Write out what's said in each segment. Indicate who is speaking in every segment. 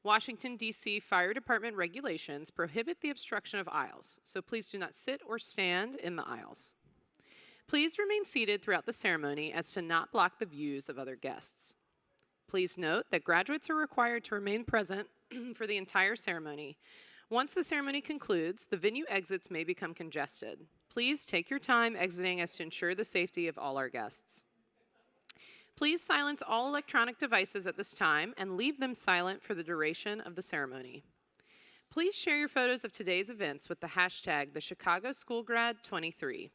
Speaker 1: Washington, D.C. Fire Department regulations prohibit the obstruction of aisles, so please do not sit or stand in the aisles. Please remain seated throughout the ceremony as to not block the views of other guests. Please note that graduates are required to remain present for the entire ceremony. Once the ceremony concludes, the venue exits may become congested. Please take your time exiting as to ensure the safety of all our guests. Please silence all electronic devices at this time and leave them silent for the duration of the ceremony. Please share your photos of today's events with the hashtag #TheChicagoSchoolGrad23.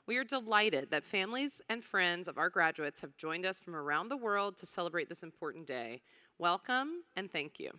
Speaker 1: We are delighted that families and friends of our graduates have joined us from around the world to celebrate this important day. Welcome and thank you.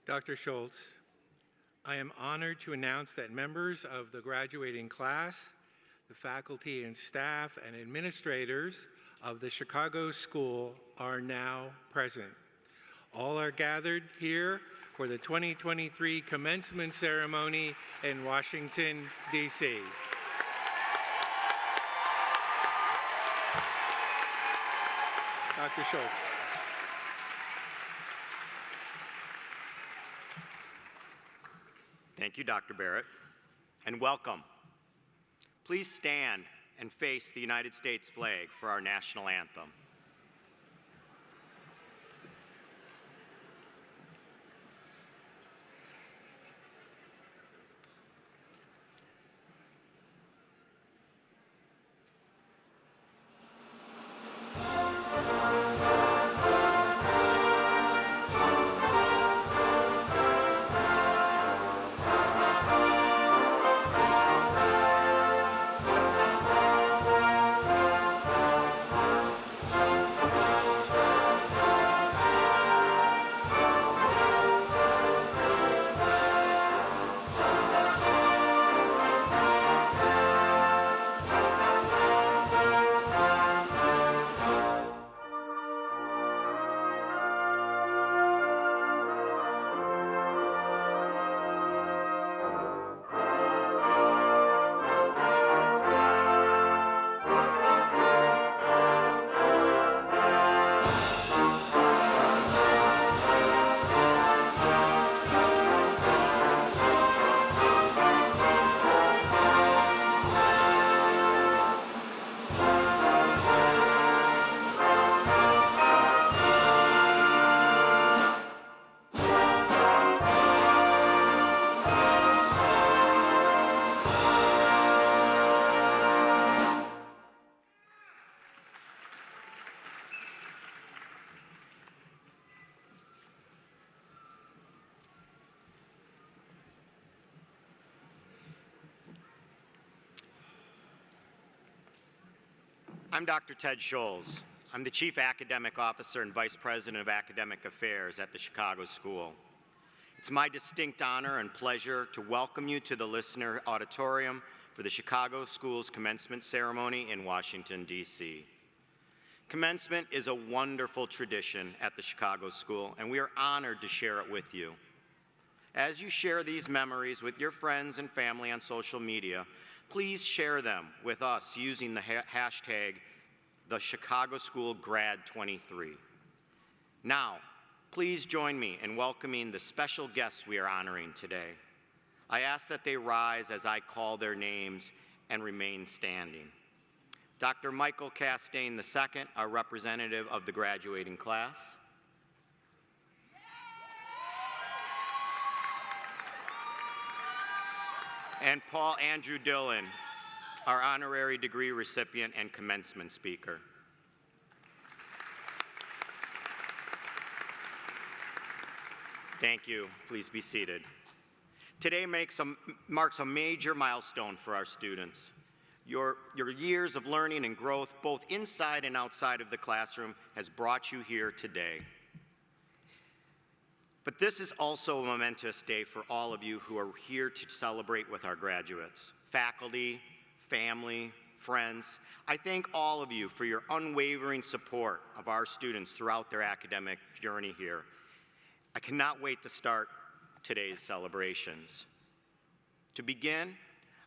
Speaker 2: Dr. Schultz, I am honored to announce that members of the graduating class, the faculty and staff and administrators of the Chicago School are now present. All are gathered here for the 2023 commencement ceremony in Washington, D.C. Dr. Schultz.
Speaker 3: Thank you, Dr. Barrett, and welcome. Please stand and face the United States flag for our national anthem. I'm Dr. Ted Scholes. I'm the Chief Academic Officer and Vice President of Academic Affairs at the Chicago School. It's my distinct honor and pleasure to welcome you to the Lisner Auditorium for the Chicago School's commencement ceremony in Washington, D.C. Commencement is a wonderful tradition at the Chicago School, and we are honored to share it with you. As you share these memories with your friends and family on social media, please share them with us using the hashtag #TheChicagoSchoolGrad23. Now, please join me in welcoming the special guests we are honoring today. I ask that they rise as I call their names and remain standing. Dr. Michael Castaigne II, our representative of the graduating class. And Paul Andrew Dillon, our honorary degree recipient and commencement speaker. Thank you. Please be seated. Today marks a major milestone for our students. Your years of learning and growth, both inside and outside of the classroom, has brought you here today. But this is also a momentous day for all of you who are here to celebrate with our graduates. Faculty, family, friends, I thank all of you for your unwavering support of our students throughout their academic journey here. I cannot wait to start today's celebrations. To begin,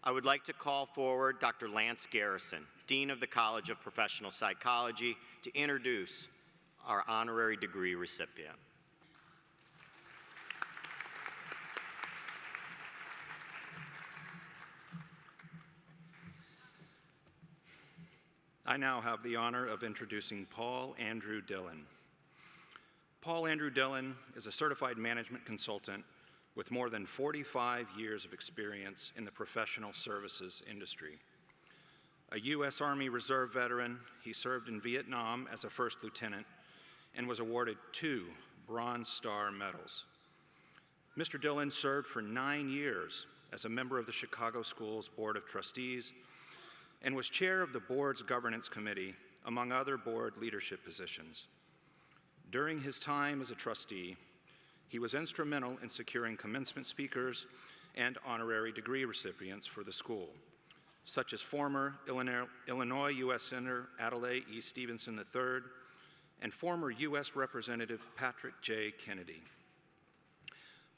Speaker 3: I would like to call forward Dr. Lance Garrison, Dean of the College of Professional Psychology, to introduce our honorary degree recipient.
Speaker 4: I now have the honor of introducing Paul Andrew Dillon. Paul Andrew Dillon is a certified management consultant with more than 45 years of experience in the professional services industry. A U.S. Army Reserve veteran, he served in Vietnam as a first lieutenant and was awarded 2 Bronze Star medals. Mr. Dillon served for 9 years as a member of the Chicago School's Board of Trustees and was chair of the board's governance committee, among other board leadership positions. During his time as a trustee, He was instrumental in securing commencement speakers and honorary degree recipients for the school, such as former Illinois U.S. Senator Adlai E. Stevenson III and former U.S. Representative Patrick J. Kennedy.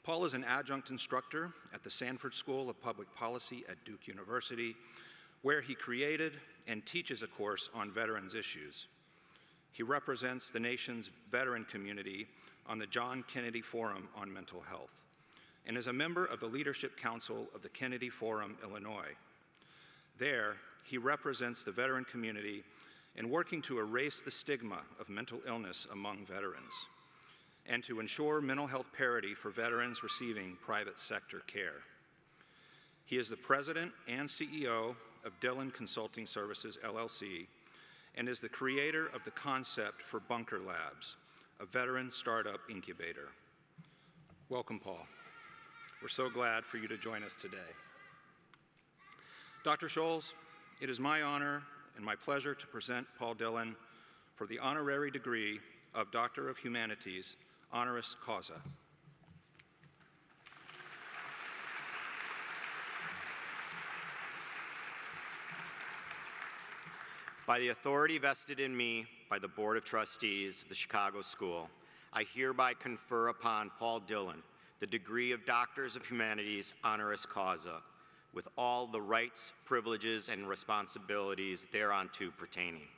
Speaker 4: Paul is an adjunct instructor at the Sanford School of Public Policy at Duke University, where he created and teaches a course on veterans issues. He represents the nation's veteran community on the John Kennedy Forum on Mental Health and is a member of the Leadership Council of the Kennedy Forum, Illinois. There, he represents the veteran community in working to erase the stigma of mental illness among veterans and to ensure mental health parity for veterans receiving private sector care. He is the president and CEO of Dillon Consulting Services, LLC, and is the creator of the concept for Bunker Labs, a veteran startup incubator. Welcome, Paul. We're so glad for you to join us today. Dr. Scholes, it is my honor and my pleasure to present Paul Dillon for the honorary degree of Doctor of Humanities, honoris causa.
Speaker 3: By the authority vested in me by the Board of Trustees of the Chicago School, I hereby confer upon Paul Dillon the degree of Doctors of Humanities honoris causa, with all the rights, privileges, and responsibilities thereunto pertaining.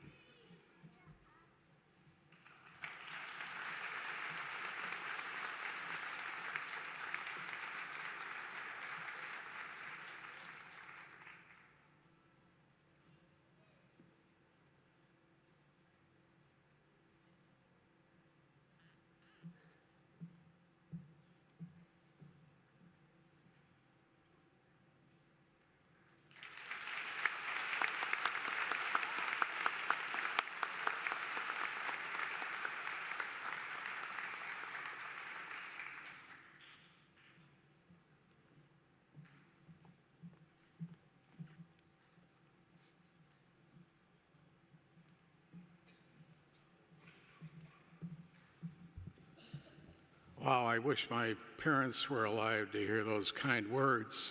Speaker 5: Wow, I wish my parents were alive to hear those kind words.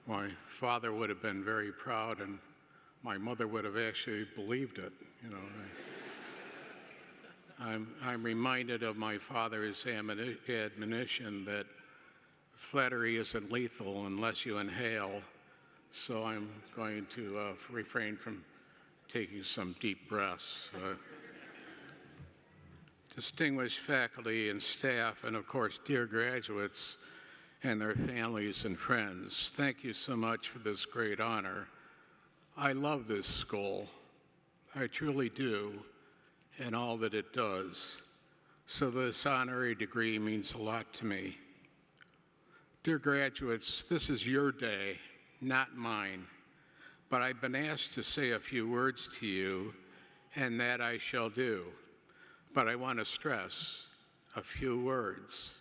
Speaker 5: My father would have been very proud, and my mother would have actually believed it. You know, I'm reminded of my father's admonition that flattery isn't lethal unless you inhale. So I'm going to refrain from taking some deep breaths. Distinguished faculty and staff, and of course, dear graduates and their families and friends, thank you so much for this great honor. I love this school. I truly do, and all that it does. So this honorary degree means a lot to me. Dear graduates, this is your day, not mine, but I've been asked to say a few words to you, and that I shall do. But I want to stress a few words.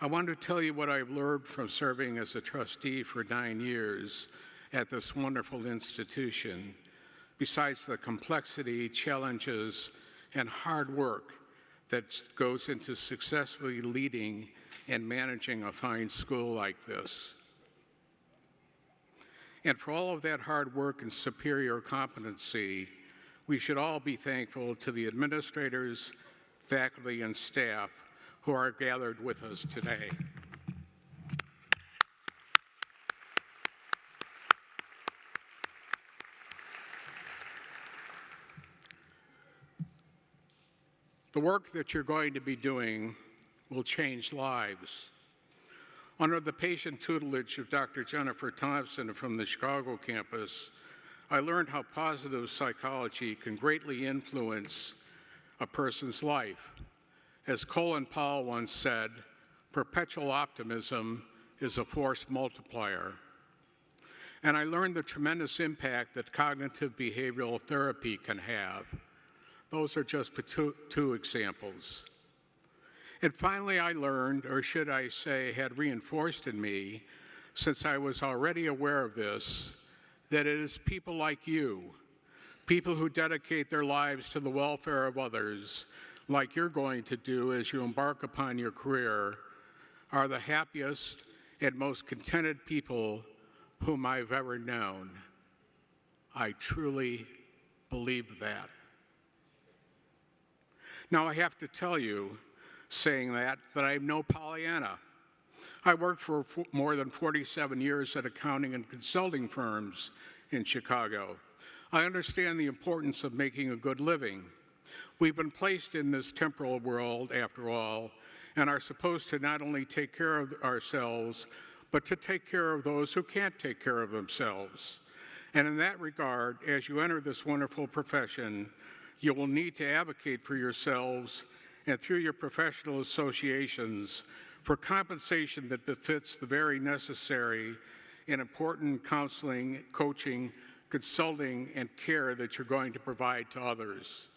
Speaker 5: I want to tell you what I've learned from serving as a trustee for 9 years at this wonderful institution, besides the complexity, challenges, and hard work that goes into successfully leading and managing a fine school like this. And for all of that hard work and superior competency, we should all be thankful to the administrators, faculty, and staff who are gathered with us today. The work that you're going to be doing will change lives. Under the patient tutelage of Dr. Jennifer Thompson from the Chicago campus, I learned how positive psychology can greatly influence a person's life. As Colin Powell once said, perpetual optimism is a force multiplier. And I learned the tremendous impact that cognitive behavioral therapy can have. Those are just two examples. And finally, I learned, or should I say, had reinforced in me, since I was already aware of this, that it is people like you, people who dedicate their lives to the welfare of others, like you're going to do as you embark upon your career, are the happiest and most contented people whom I've ever known. I truly believe that. Now, I have to tell you, saying that I'm no Pollyanna. I worked for more than 47 years at accounting and consulting firms in Chicago. I understand the importance of making a good living. We've been placed in this temporal world, after all, and are supposed to not only take care of ourselves, but to take care of those who can't take care of themselves. And in that regard, as you enter this wonderful profession, you will need to advocate for yourselves and through your professional associations for compensation that befits the very necessary and important counseling, coaching, consulting, and care that you're going to provide to others.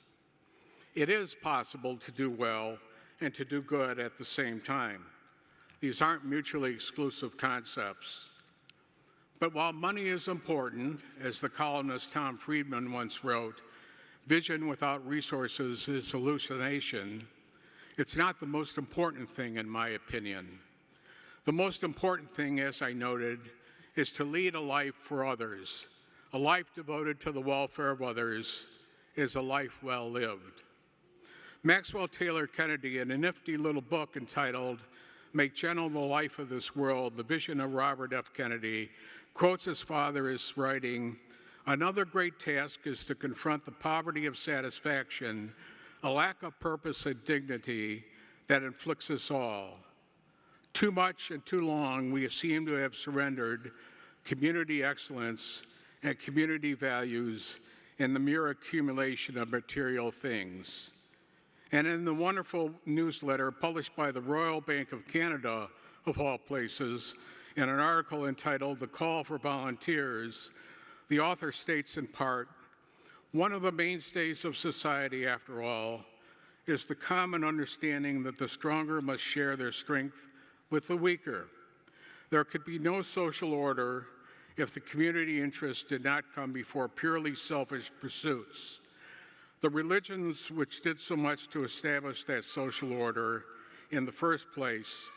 Speaker 5: It is possible to do well and to do good at the same time. These aren't mutually exclusive concepts. But while money is important, as the columnist Tom Friedman once wrote, vision without resources is hallucination. It's not the most important thing, in my opinion. The most important thing, as I noted, is to lead a life for others. A life devoted to the welfare of others is a life well lived. Maxwell Taylor Kennedy, in a nifty little book entitled Make Gentle the Life of This World, The Vision of Robert F. Kennedy, quotes his father as writing, "Another great task is to confront the poverty of satisfaction, a lack of purpose and dignity that inflicts us all. Too much and too long we seem to have surrendered community excellence and community values in the mere accumulation of material things." And in the wonderful newsletter published by the Royal Bank of Canada, of all places, in an article entitled The Call for Volunteers, the author states in part, "One of the mainstays of society, after all, is the common understanding that the stronger must share their strength with the weaker. There could be no social order if the community interest did not come before purely selfish pursuits. The religions which did so much to establish that social order in the first place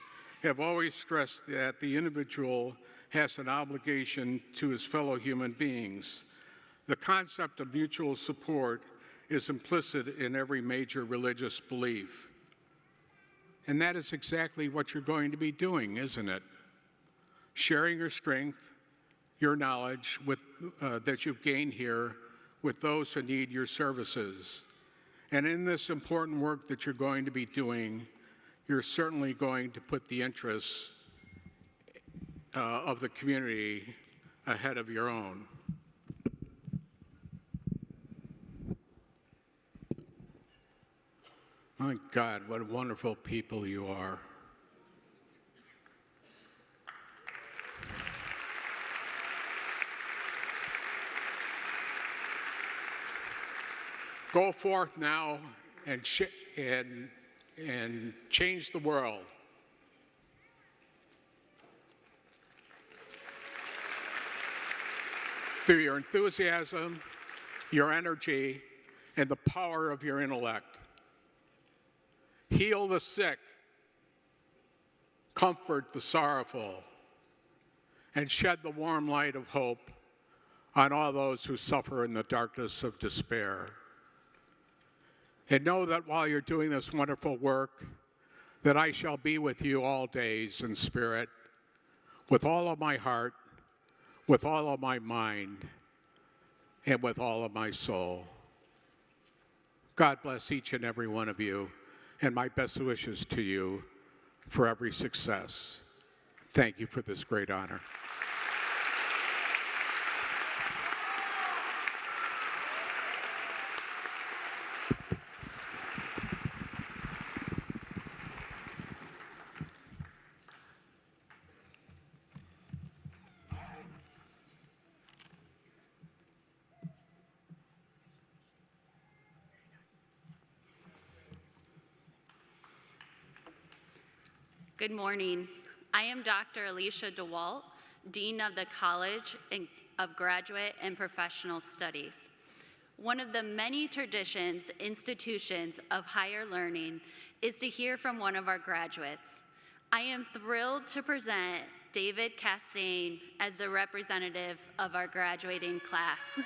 Speaker 5: have always stressed that the individual has an obligation to his fellow human beings. The concept of mutual support is implicit in every major religious belief." And that is exactly what you're going to be doing, isn't it? Sharing your strength, your knowledge that you've gained here with those who need your services. And in this important work that you're going to be doing, you're certainly going to put the interests of the community ahead of your own. My God, what wonderful people you are. Go forth now and change the world. Through your enthusiasm, your energy, and the power of your intellect. Heal the sick, comfort the sorrowful, and shed the warm light of hope on all those who suffer in the darkness of despair. And know that while you're doing this wonderful work, that I shall be with you all days in spirit, with all of my heart, with all of my mind, and with all of my soul. God bless each and every one of you, and my best wishes to you for every success. Thank you for this great honor.
Speaker 6: Good morning. I am Dr. Alicia DeWalt, Dean of the College of Graduate and Professional Studies. One of the many traditions, institutions of higher learning is to hear from one of our graduates. I am thrilled to present David Castaigne as the representative of our graduating class.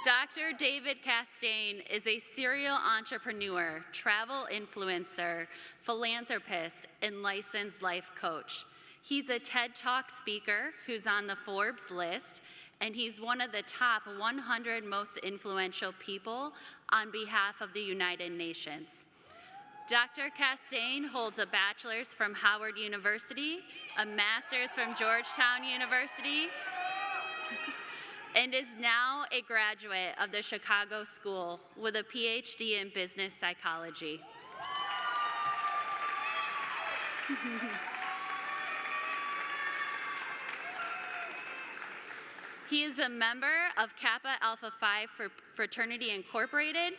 Speaker 6: Dr. David Castaigne is a serial entrepreneur, travel influencer, philanthropist, and licensed life coach. He's a TED Talk speaker who's on the Forbes list, and he's one of the top 100 most influential people on behalf of the United Nations. Dr. Castaigne holds a bachelor's from Howard University, a master's from Georgetown University, and is now a graduate of the Chicago School with a PhD in business psychology. He is a member of Kappa Alpha Phi Fraternity Incorporated,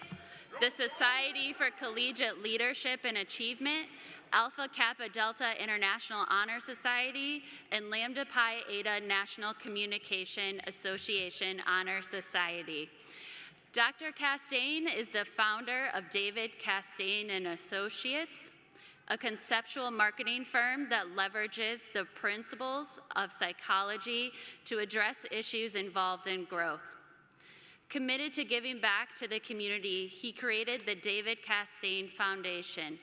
Speaker 6: the Society for Collegiate Leadership and Achievement, Alpha Kappa Delta International Honor Society, and Lambda Pi Eta National Communication Association Honor Society. Dr. Castaigne is the founder of David Castaigne and Associates, a conceptual marketing firm that leverages the principles of psychology to address issues involved in growth. Committed to giving back to the community, he created the David Castaigne Foundation,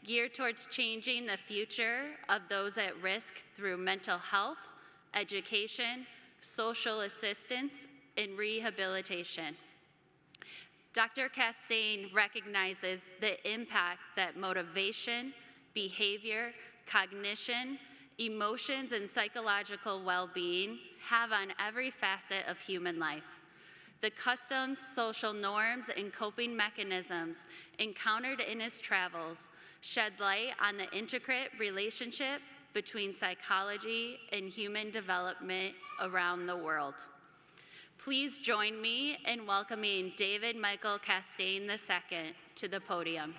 Speaker 6: geared towards changing the future of those at risk through mental health, education, social assistance, and rehabilitation. Dr. Castaigne recognizes the impact that motivation, behavior, cognition, emotions, and psychological well-being have on every facet of human life. The customs, social norms, and coping mechanisms encountered in his travels shed light on the intricate relationship between psychology and human development around the world. Please join me in welcoming David Michael Castaigne II to the podium.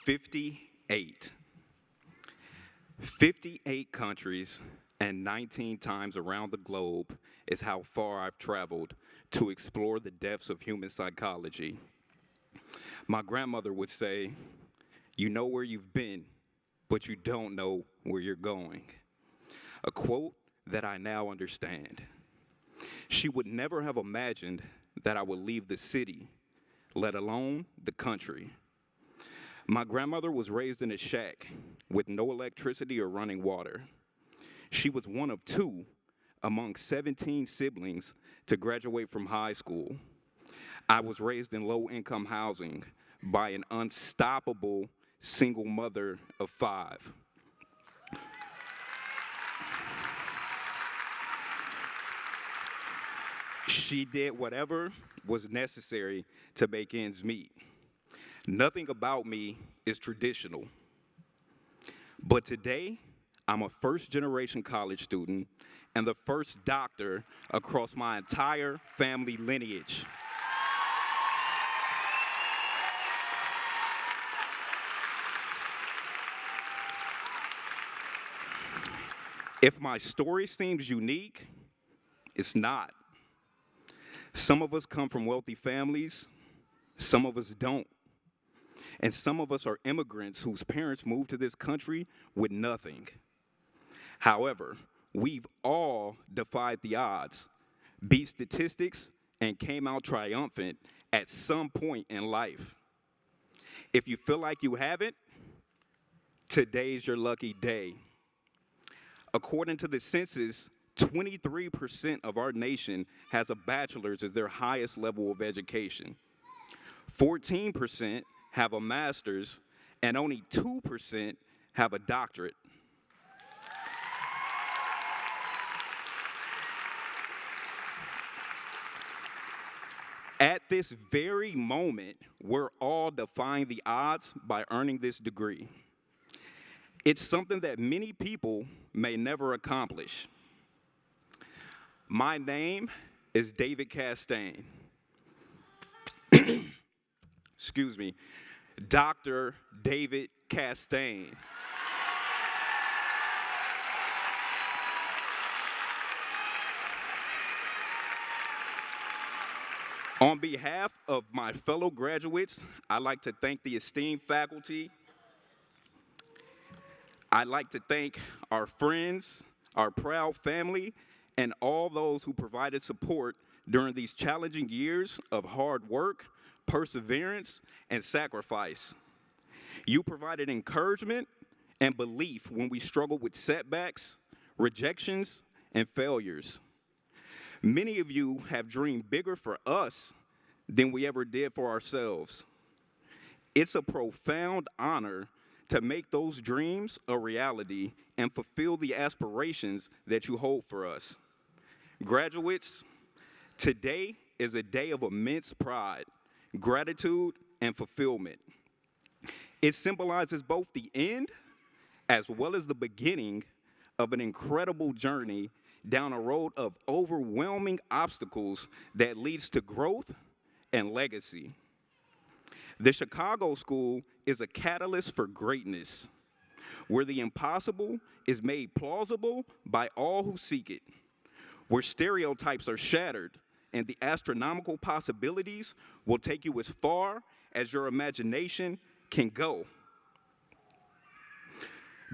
Speaker 7: '58. 58 countries and 19 times around the globe is how far I've traveled to explore the depths of human psychology. My grandmother would say, "You know where you've been, but you don't know where you're going." A quote that I now understand. She would never have imagined that I would leave the city, let alone the country. My grandmother was raised in a shack with no electricity or running water. She was one of two among 17 siblings to graduate from high school. I was raised in low-income housing by an unstoppable single mother of 5. She did whatever was necessary to make ends meet. Nothing about me is traditional. But today, I'm a first-generation college student and the first doctor across my entire family lineage. If my story seems unique, it's not. Some of us come from wealthy families, some of us don't. And some of us are immigrants whose parents moved to this country with nothing. However, we've all defied the odds, beat statistics, and came out triumphant at some point in life. If you feel like you haven't, today's your lucky day. According to the census, 23% of our nation has a bachelor's as their highest level of education. 14% have a master's, and only 2% have a doctorate. At this very moment, we're all defying the odds by earning this degree. It's something that many people may never accomplish. My name is David Castaigne. Excuse me, Dr. David Castaigne. On behalf of my fellow graduates, I'd like to thank the esteemed faculty. I'd like to thank our friends, our proud family, and all those who provided support during these challenging years of hard work, perseverance, and sacrifice. You provided encouragement and belief when we struggled with setbacks, rejections, and failures. Many of you have dreamed bigger for us than we ever did for ourselves. It's a profound honor to make those dreams a reality and fulfill the aspirations that you hold for us. Graduates, today is a day of immense pride, gratitude, and fulfillment. It symbolizes both the end as well as the beginning of an incredible journey down a road of overwhelming obstacles that leads to growth and legacy. The Chicago School is a catalyst for greatness, where the impossible is made plausible by all who seek it, where stereotypes are shattered and the astronomical possibilities will take you as far as your imagination can go.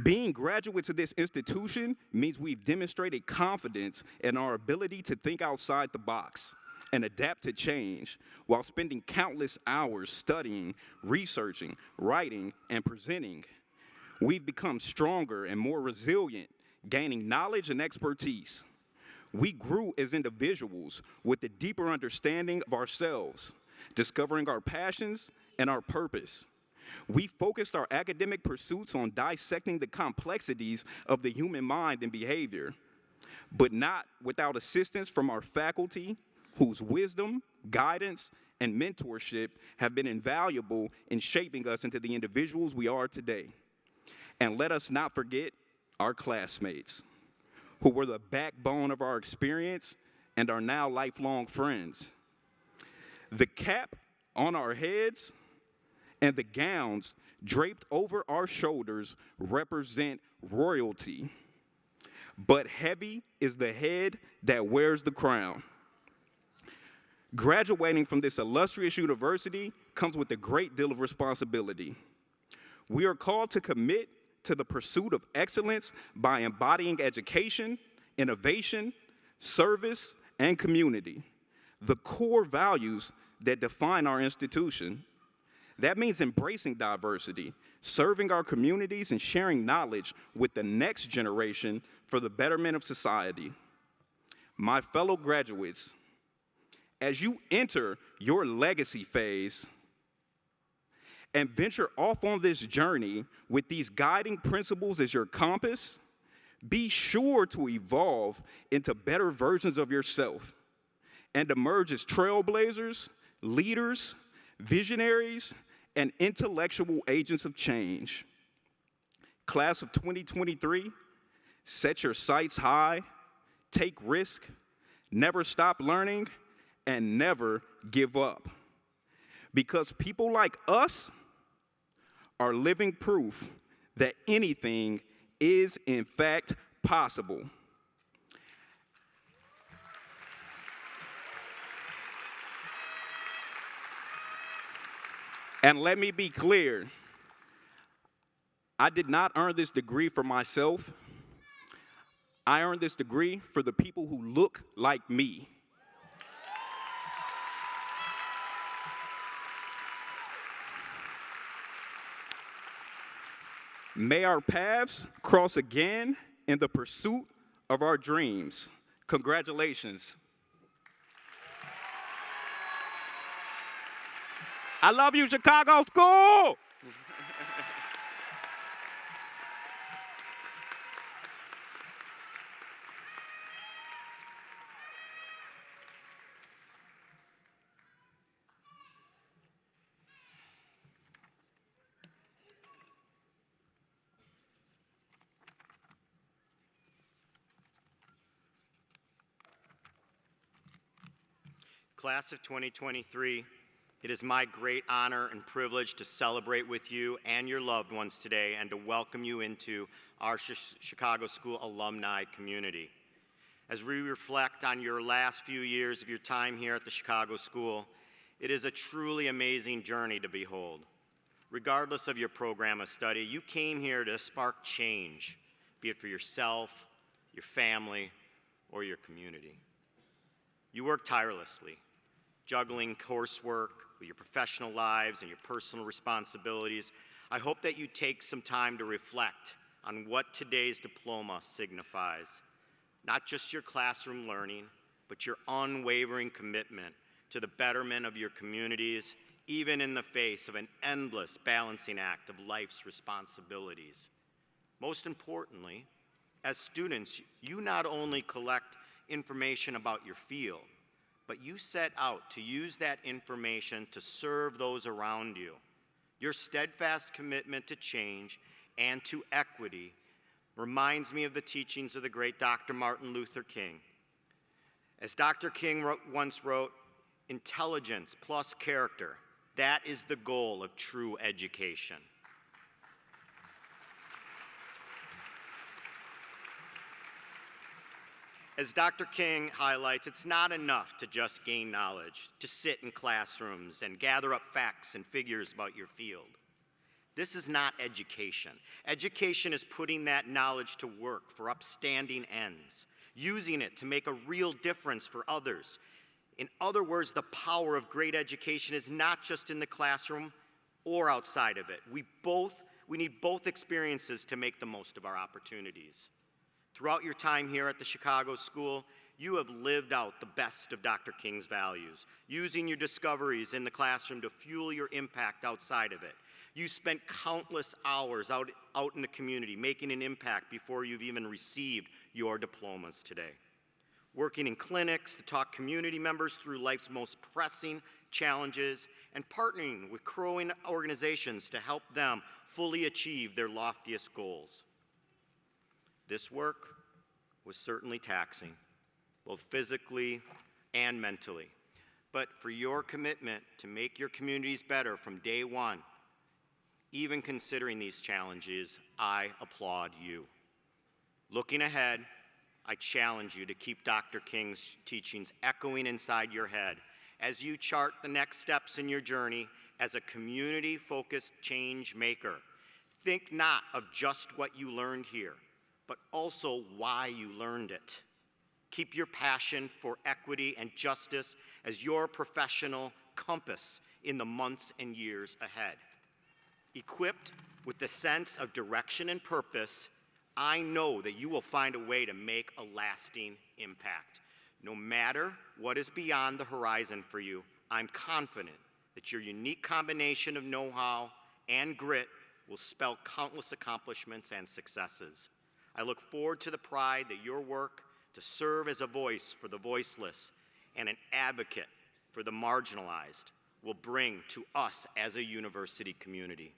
Speaker 7: Being graduates of this institution means we've demonstrated confidence in our ability to think outside the box and adapt to change while spending countless hours studying, researching, writing, and presenting. We've become stronger and more resilient, gaining knowledge and expertise. We grew as individuals with a deeper understanding of ourselves, discovering our passions and our purpose. We focused our academic pursuits on dissecting the complexities of the human mind and behavior, but not without assistance from our faculty, whose wisdom, guidance, and mentorship have been invaluable in shaping us into the individuals we are today. And let us not forget our classmates, who were the backbone of our experience and are now lifelong friends. The cap on our heads and the gowns draped over our shoulders represent royalty. But heavy is the head that wears the crown. Graduating from this illustrious university comes with a great deal of responsibility. We are called to commit to the pursuit of excellence by embodying education, innovation, service, and community, the core values that define our institution. That means embracing diversity, serving our communities, and sharing knowledge with the next generation for the betterment of society. My fellow graduates, as you enter your legacy phase and venture off on this journey with these guiding principles as your compass, be sure to evolve into better versions of yourself and emerge as trailblazers, leaders, visionaries, and intellectual agents of change. Class of 2023, set your sights high, take risk, never stop learning, and never give up. Because people like us are living proof that anything is in fact possible. And let me be clear, I did not earn this degree for myself. I earned this degree for the people who look like me. May our paths cross again in the pursuit of our dreams. Congratulations. I love you, Chicago School!
Speaker 3: Class of 2023, it is my great honor and privilege to celebrate with you and your loved ones today and to welcome you into our Chicago School alumni community. As we reflect on your last few years of your time here at the Chicago School, it is a truly amazing journey to behold. Regardless of your program of study, you came here to spark change, be it for yourself, your family, or your community. You work tirelessly, juggling coursework with your professional lives and your personal responsibilities. I hope that you take some time to reflect on what today's diploma signifies. Not just your classroom learning, but your unwavering commitment to the betterment of your communities, even in the face of an endless balancing act of life's responsibilities. Most importantly, as students, you not only collect information about your field, but you set out to use that information to serve those around you. Your steadfast commitment to change and to equity reminds me of the teachings of the great Dr. Martin Luther King. As Dr. King once wrote, intelligence plus character, that is the goal of true education. As Dr. King highlights, it's not enough to just gain knowledge, to sit in classrooms and gather up facts and figures about your field. This is not education. Education is putting that knowledge to work for upstanding ends, using it to make a real difference for others. In other words, the power of great education is not just in the classroom or outside of it. We need both experiences to make the most of our opportunities. Throughout your time here at the Chicago School, you have lived out the best of Dr. King's values, using your discoveries in the classroom to fuel your impact outside of it. You spent countless hours out in the community making an impact before you've even received your diplomas today. Working in clinics to talk community members through life's most pressing challenges, and partnering with growing organizations to help them fully achieve their loftiest goals. This work was certainly taxing, both physically and mentally. But for your commitment to make your communities better from day one, even considering these challenges, I applaud you. Looking ahead, I challenge you to keep Dr. King's teachings echoing inside your head as you chart the next steps in your journey as a community-focused change maker. Think not of just what you learned here, but also why you learned it. Keep your passion for equity and justice as your professional compass in the months and years ahead. Equipped with the sense of direction and purpose, I know that you will find a way to make a lasting impact. No matter what is beyond the horizon for you, I'm confident that your unique combination of know-how and grit will spell countless accomplishments and successes. I look forward to the pride that your work to serve as a voice for the voiceless and an advocate for the marginalized will bring to us as a university community.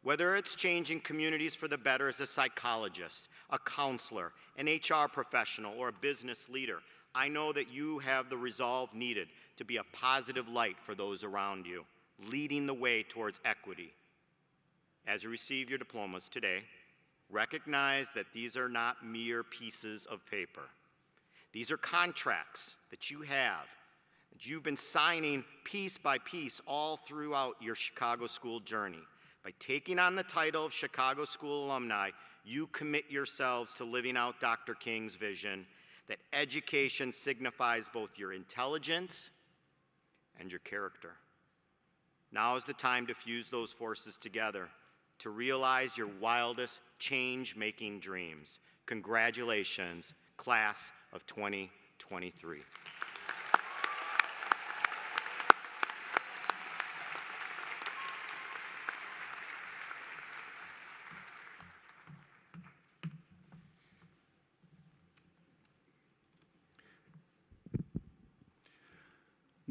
Speaker 3: Whether it's changing communities for the better as a psychologist, a counselor, an HR professional, or a business leader, I know that you have the resolve needed to be a positive light for those around you, leading the way towards equity. As you receive your diplomas today, recognize that these are not mere pieces of paper. These are contracts that you have, that you've been signing piece by piece all throughout your Chicago School journey. By taking on the title of Chicago School alumni, you commit yourselves to living out Dr. King's vision that education signifies both your intelligence and your character. Now is the time to fuse those forces together to realize your wildest change-making dreams. Congratulations, class of 2023.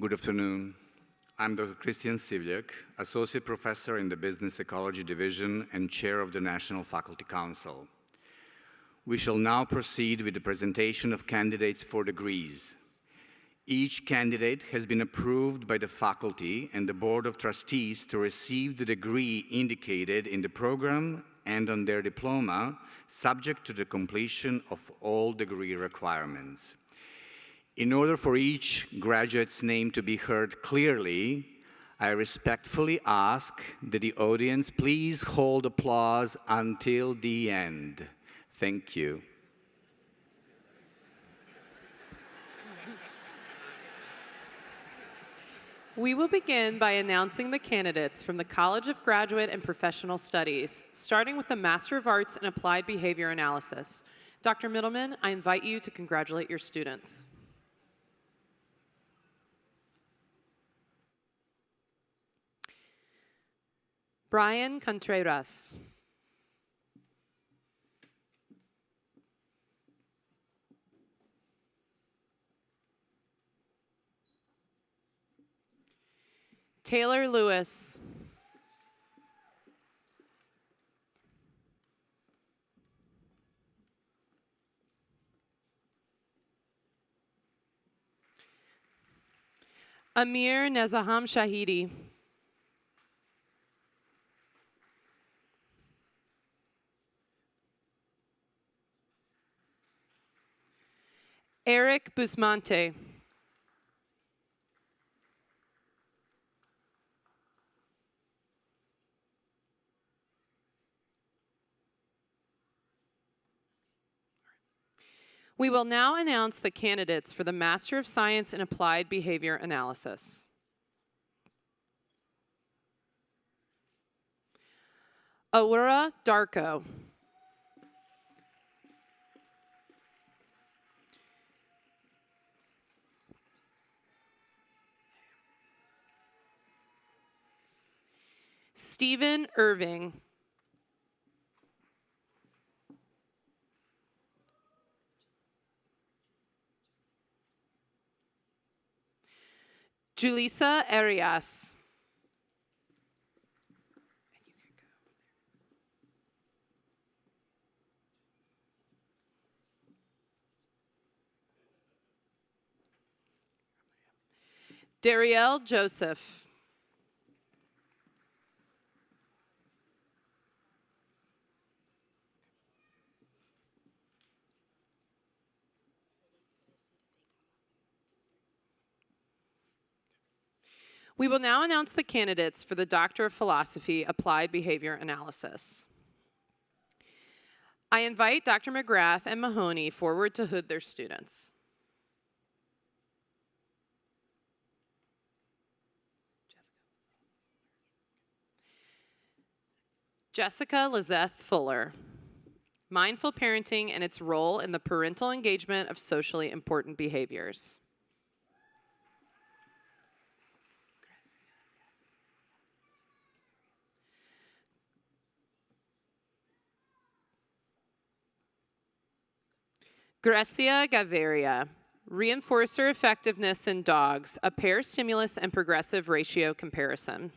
Speaker 8: Good afternoon. I'm Dr. Christian Sivljak, Associate Professor in the Business Ecology Division and Chair of the National Faculty Council. We shall now proceed with the presentation of candidates for degrees. Each candidate has been approved by the faculty and the Board of Trustees to receive the degree indicated in the program and on their diploma, subject to the completion of all degree requirements. In order for each graduate's name to be heard clearly, I respectfully ask that the audience please hold applause until the end. Thank you.
Speaker 1: We will begin by announcing the candidates from the College of Graduate and Professional Studies, starting with the Master of Arts in Applied Behavior Analysis. Dr. Middleman, I invite you to congratulate your students. Brian Contreras. Taylor Lewis. Amir Nezaham Shahidi. Eric Busmante. We will now announce the candidates for the Master of Science in Applied Behavior Analysis. Aurora Darko. Stephen Irving. Julissa Arias. Darielle Joseph. We will now announce the candidates for the Doctor of Philosophy, Applied Behavior Analysis. I invite Dr. McGrath and Mahoney forward to hood their students. Jessica Lizeth Fuller. Mindful Parenting and its Role in the Parental Engagement of Socially Important Behaviors. Grecia Gaviria. Reinforcer Effectiveness in Dogs, a Pair Stimulus and Progressive Ratio Comparison.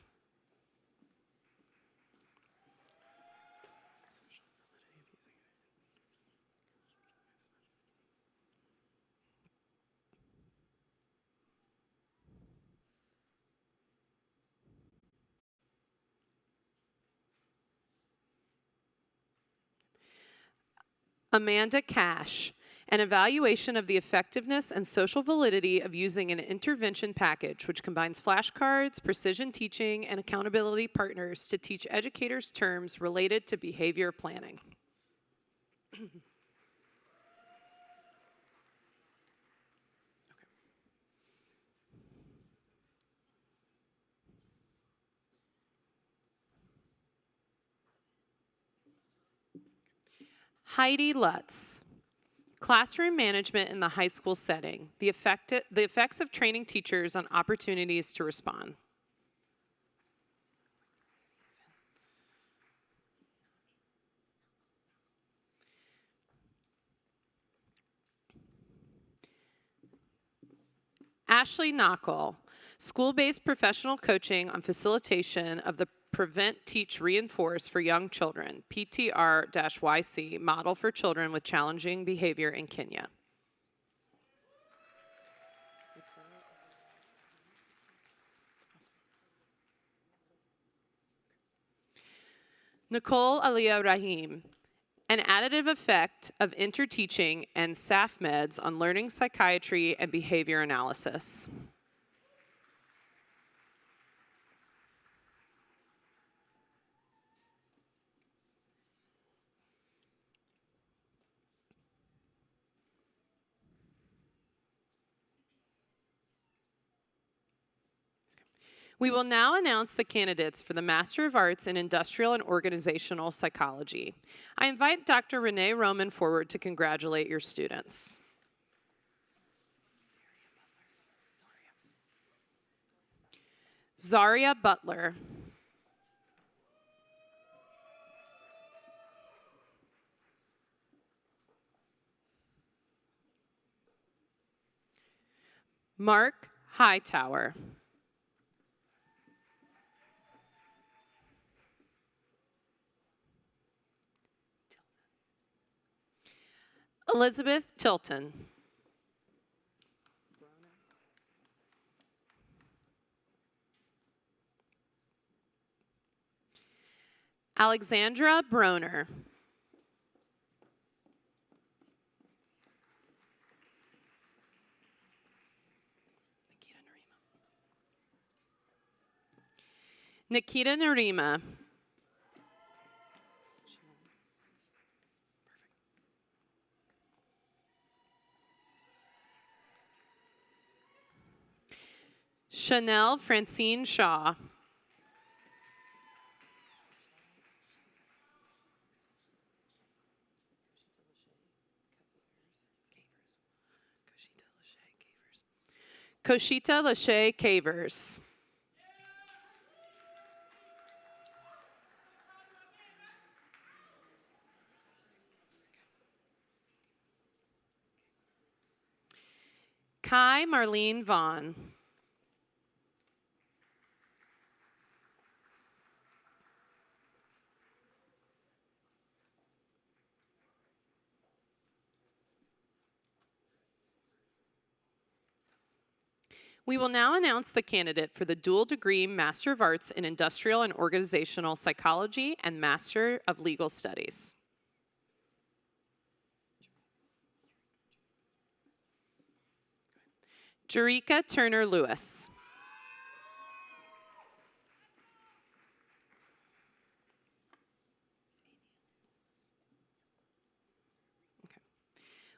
Speaker 1: Amanda Cash. An evaluation of the effectiveness and social validity of using an intervention package which combines flashcards, precision teaching, and accountability partners to teach educators terms related to behavior planning. Heidi Lutz. Classroom management in the high school setting, the effects of training teachers on opportunities to respond. Ashley Knockel, school-based professional coaching on facilitation of the Prevent, Teach, Reinforce for Young Children, PTR-YC, model for children with challenging behavior in Kenya. Nicole Aliyah Rahim, an additive effect of interteaching and SAF meds on learning psychiatry and behavior analysis. We will now announce the candidates for the Master of Arts in Industrial and Organizational Psychology. I invite Dr. Renee Roman forward to congratulate your students. Zaria Butler. Mark Hightower. Elizabeth Tilton. Alexandra Broner. Nikita Narima. Chanel Francine Shaw. Koshita Lachey Cavers. Kai Marlene Vaughn. We will now announce the candidate for the dual degree Master of Arts in Industrial and Organizational Psychology and Master of Legal Studies. Jerika Turner Lewis.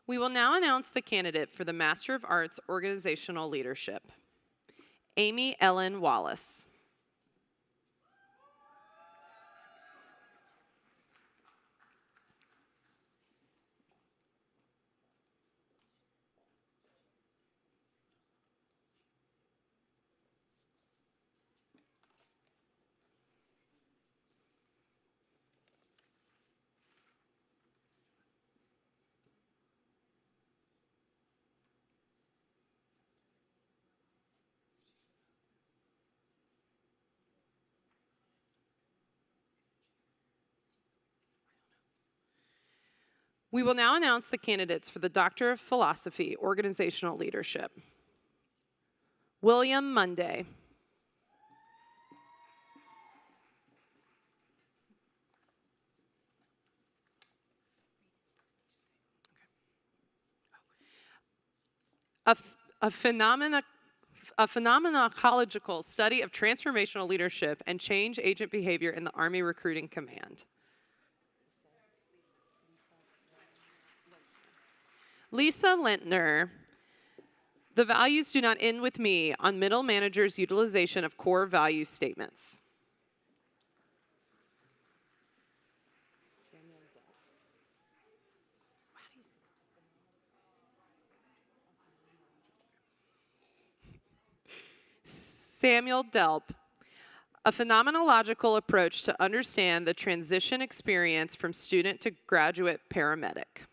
Speaker 1: We will now announce the candidate for the Master of Arts Organizational Leadership. Amy Ellen Wallace. We will now announce the candidates for the Doctor of Philosophy, Organizational Leadership. William Monday. A phenomenological study of transformational leadership and change agent behavior in the Army Recruiting Command. Lisa Lintner, the values do not end with me on middle managers' utilization of core value statements. Samuel Delp, a phenomenological approach to understand the transition experience from student to graduate paramedic.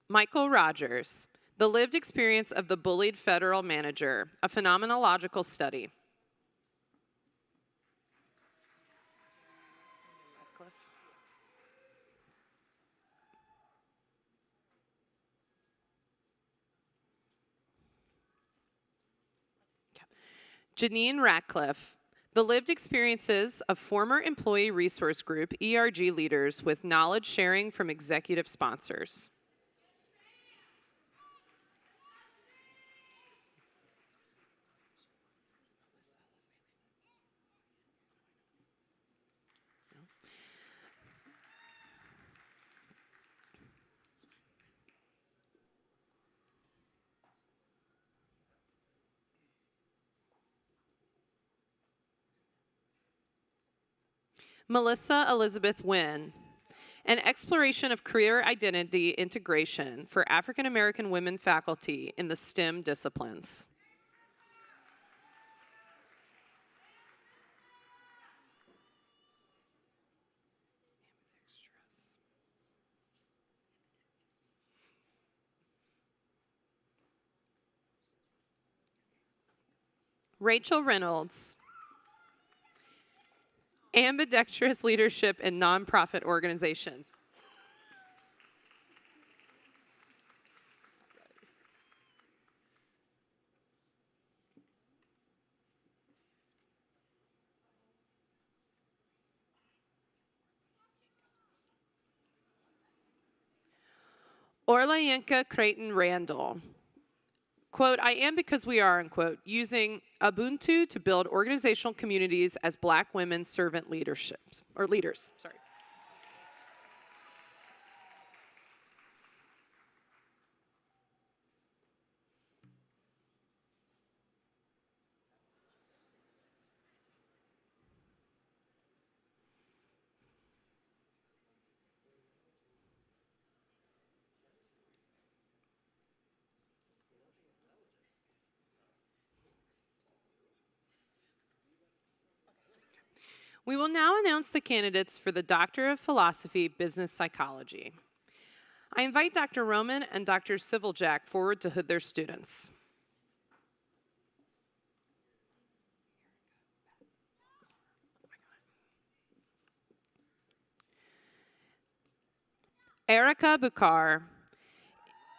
Speaker 1: Michael Rogers, the lived experience of the bullied federal manager, a phenomenological study. Janine Ratcliffe, the lived experiences of former Employee Resource Group, ERG leaders with knowledge sharing from executive sponsors. Melissa Elizabeth Wynn, an exploration of career identity integration for African American women faculty in the STEM disciplines. Rachel Reynolds, ambidextrous leadership in nonprofit organizations. Orlayenka Creighton Randall, quote, I am because we are, unquote, using Ubuntu to build organizational communities as Black women servant leaderships, or leaders, sorry. We will now announce the candidates for the Doctor of Philosophy, Business Psychology. I invite Dr. Roman and Dr. Civiljak forward to hood their students. Erica Bukhar,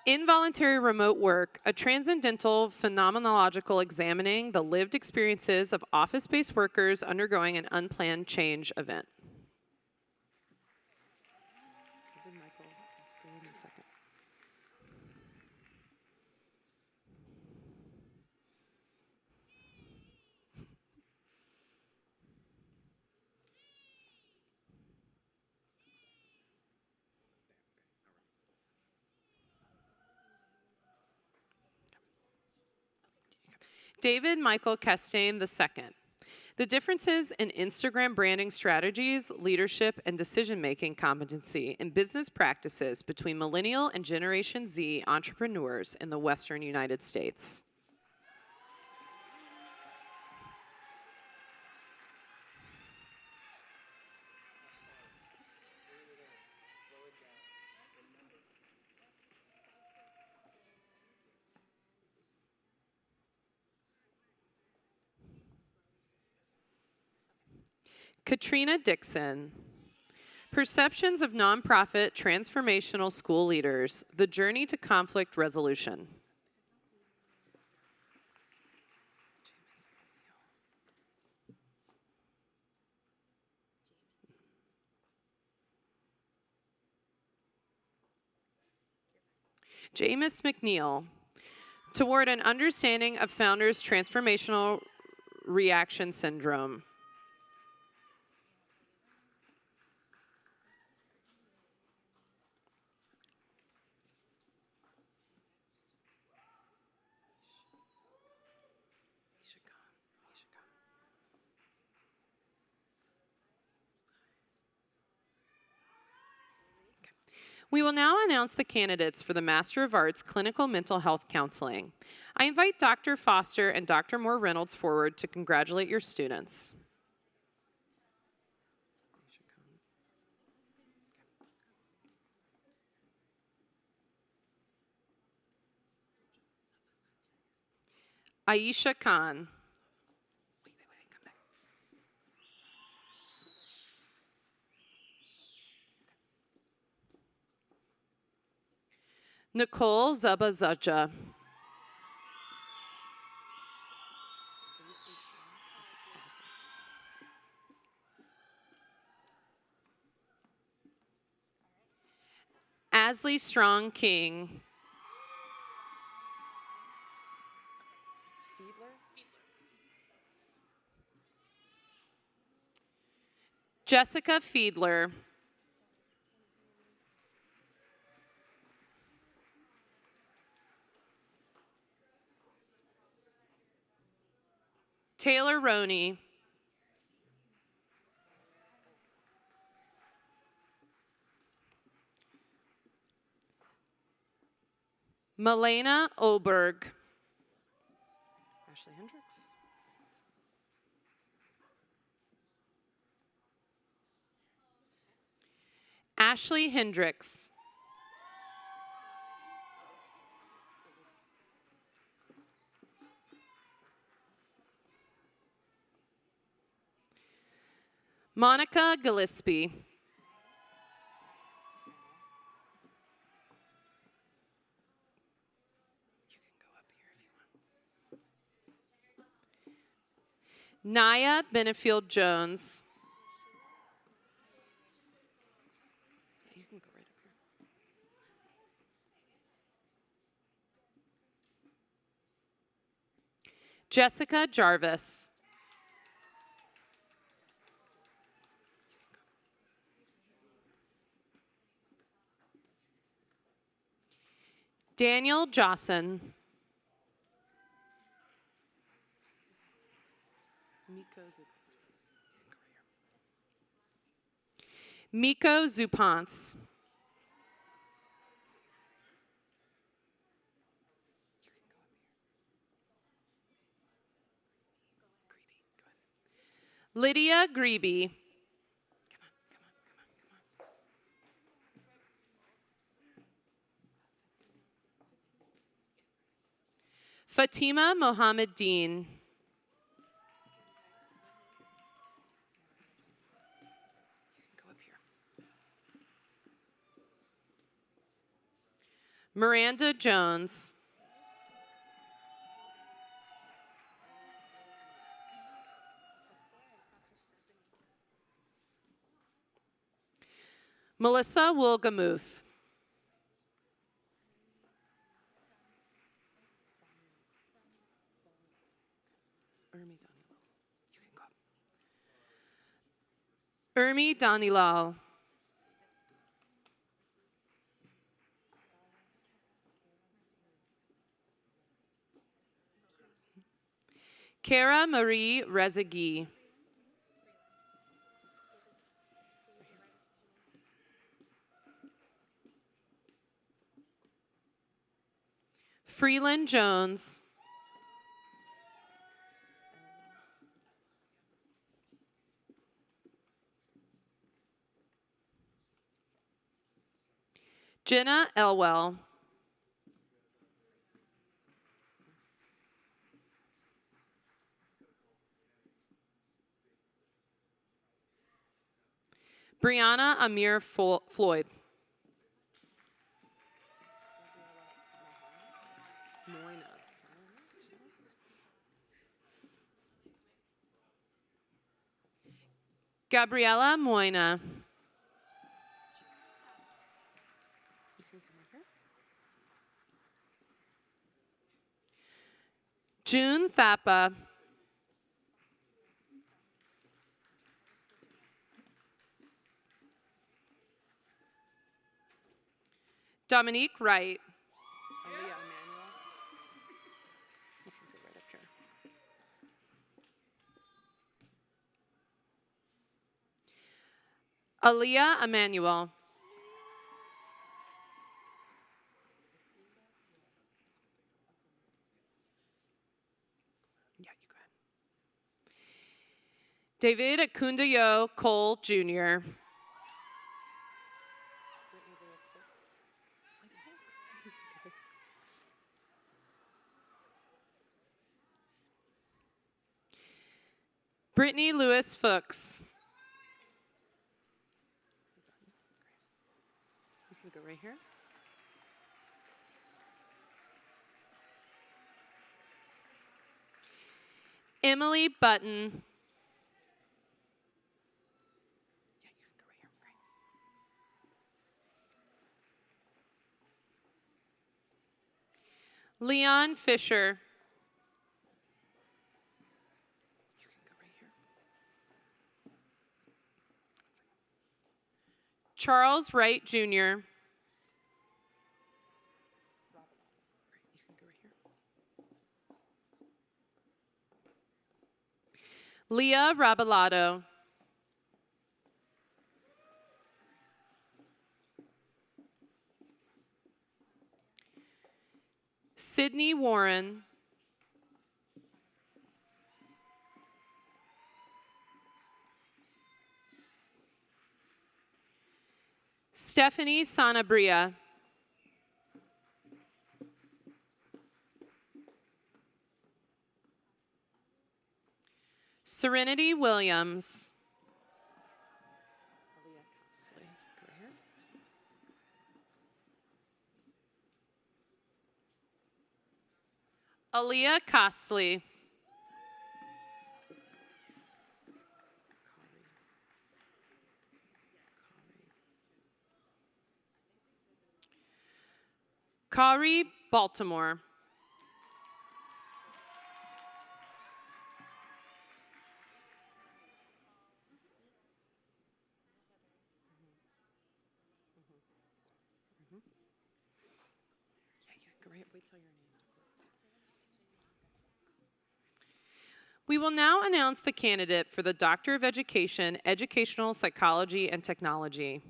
Speaker 1: involuntary remote work, a transcendental phenomenological examining the lived experiences of office-based workers undergoing an unplanned change event. David Michael Castaigne II. The differences in Instagram branding strategies, leadership, and decision-making competency in business practices between Millennial and Generation Z entrepreneurs in the Western United States. Katrina Dixon. Perceptions of nonprofit transformational school leaders, the journey to conflict resolution. Jameis McNeil. Toward an understanding of founders' transformational reaction syndrome. We will now announce the candidates for the Master of Arts Clinical Mental Health Counseling. I invite Dr. Foster and Dr. Moore Reynolds forward to congratulate your students. Aisha Khan. Come back. Nicole Zabazaja. Asley Strong King. Jessica Fiedler. Taylor Roney. Malena Oberg. Ashley Hendricks. Ashley Hendricks. Monica Gillespie. Naya Benefield Jones. You can go right up here. Jessica Jarvis. Daniel Jossen. Miko Zupants. Lydia Greeby. Fatima Mohammed Dean. Miranda Jones. Melissa Wilgamuth. Urmi Danilal. Kara Marie Rezegui. Freeland Jones. Jenna Elwell. Brianna Amir Floyd. Gabriella Moina. June Thapa. Dominique Wright. Aaliyah Emmanuel. Yeah, you go ahead. David Akundayo Cole Jr. Brittany Lewis Fuchs. You can go right here. Emily Button. Yeah, you can go right here. Great. Leon Fisher. You can go right here. Charles Wright Jr. You can go right here. Leah Rabalado. Sydney Warren. Stephanie Sanabria. Serenity Williams. Aaliyah Costley. Kari Baltimore. Yeah, you can go right. Wait till your name. We will now announce the candidate for the Doctor of Education, Educational Psychology and Technology.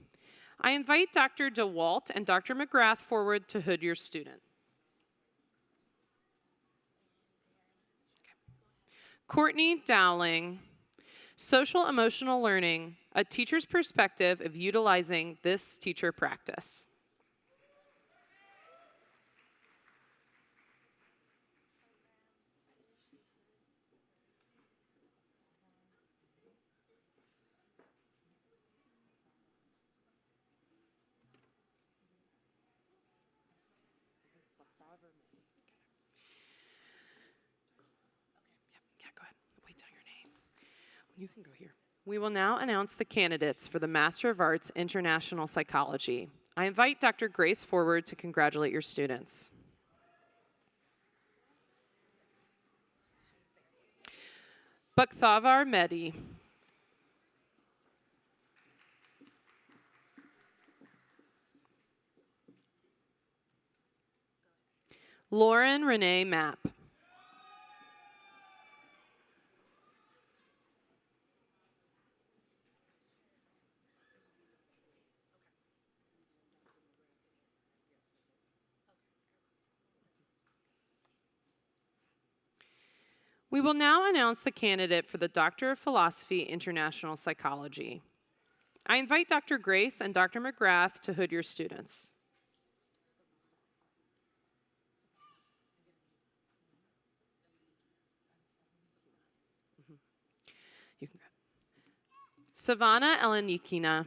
Speaker 1: I invite Dr. DeWalt and Dr. McGrath forward to hood your student. Courtney Dowling, Social Emotional Learning, a teacher's perspective of utilizing this teacher practice. Yeah, go ahead. Wait till your name. You can go here. We will now announce the candidates for the Master of Arts International Psychology. I invite Dr. Grace forward to congratulate your students. Bakthavar Mehdi. Lauren Renee Mapp. We will now announce the candidate for the Doctor of Philosophy, International Psychology. I invite Dr. Grace and Dr. McGrath to hood your students. You can grab. Savannah Elenikina.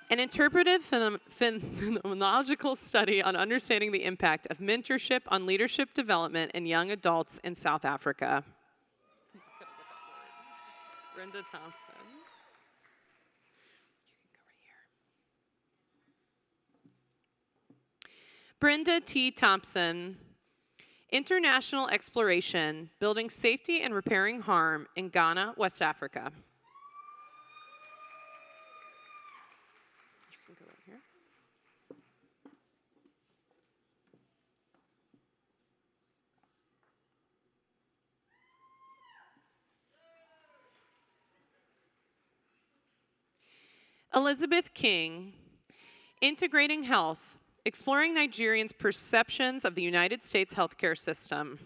Speaker 1: An interpretive phenomenological study on understanding the impact of mentorship on leadership development in young adults in South Africa. Brenda Thompson. You can go right here. Brenda T. Thompson. International Exploration, Building Safety and Repairing Harm in Ghana, West Africa. You can go right here. Elizabeth King, Integrating Health, Exploring Nigerians' Perceptions of the United States Healthcare System.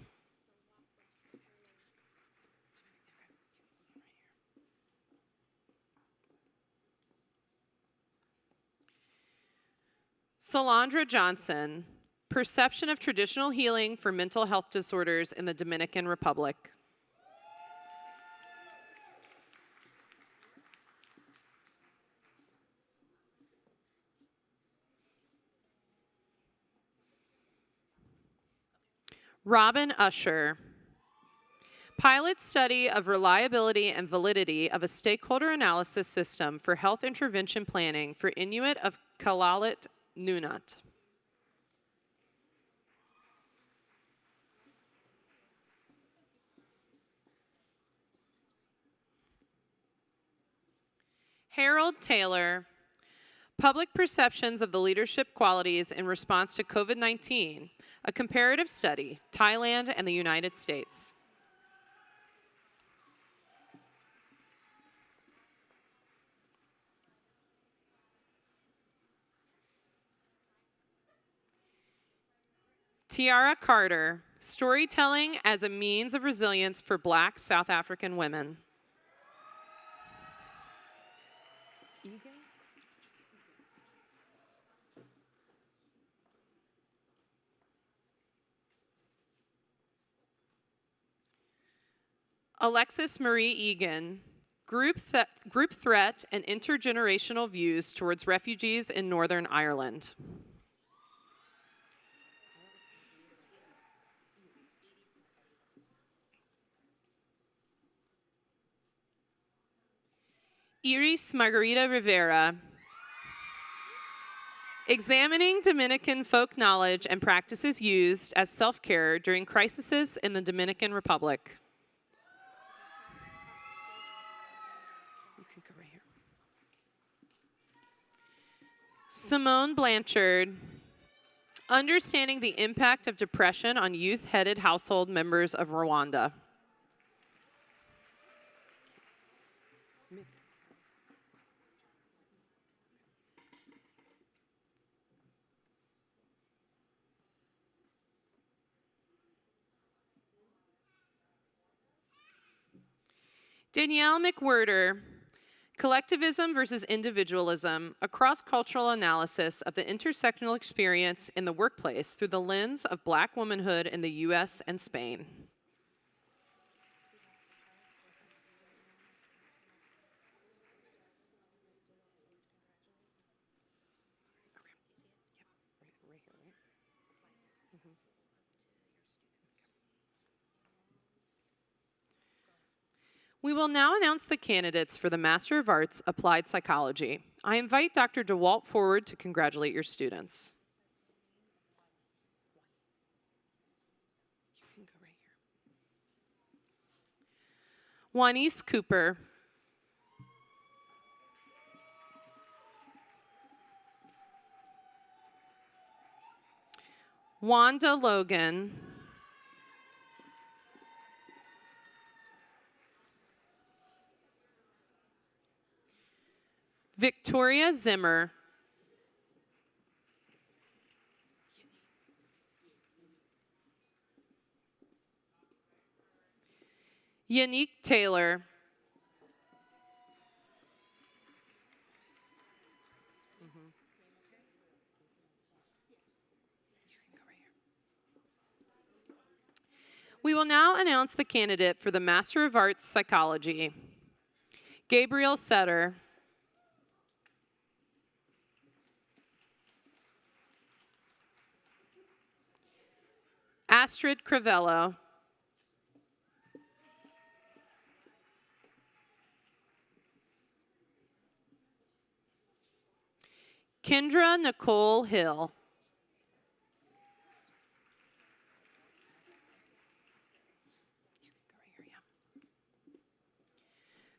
Speaker 1: Salandra Johnson, Perception of Traditional Healing for Mental Health Disorders in the Dominican Republic. Robin Usher, Pilot Study of Reliability and Validity of a Stakeholder Analysis System for Health Intervention Planning for Inuit of Kalalit Nunat. Harold Taylor, Public Perceptions of the Leadership Qualities in Response to COVID-19, a Comparative Study, Thailand and the United States. Tiara Carter, Storytelling as a Means of Resilience for Black South African Women. Alexis Marie Egan, Group Threat and Intergenerational Views Towards Refugees in Northern Ireland. Iris Margarita Rivera, Examining Dominican Folk Knowledge and Practices Used as Self-Care During Crises in the Dominican Republic. You can go right here. Simone Blanchard, Understanding the Impact of Depression on Youth-Headed Household Members of Rwanda. Danielle McWhirter, Collectivism versus Individualism, a cross-cultural analysis of the intersectional experience in the workplace through the lens of Black womanhood in the US and Spain. We will now announce the candidates for the Master of Arts, Applied Psychology. I invite Dr. DeWalt forward to congratulate your students. You can go right here. Juanice Cooper. Wanda Logan. Victoria Zimmer. Yannick Taylor. We will now announce the candidate for the Master of Arts Psychology. Gabriel Setter. Astrid Crivello. Kendra Nicole Hill.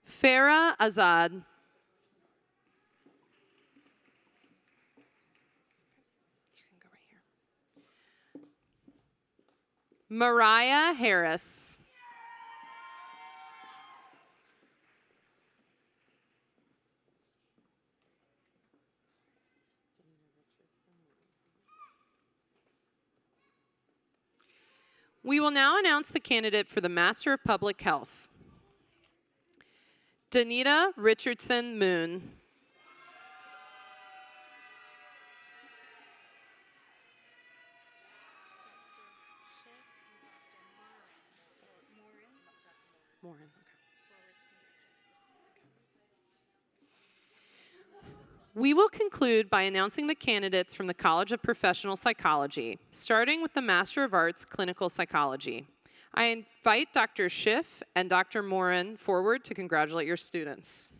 Speaker 1: Farah Azad. Mariah Harris. We will now announce the candidate for the Master of Public Health. Danita Richardson Moon. Morin, okay. We will conclude by announcing the candidates from the College of Professional Psychology, starting with the Master of Arts, Clinical Psychology. I invite Dr. Schiff and Dr. Morin forward to congratulate your students.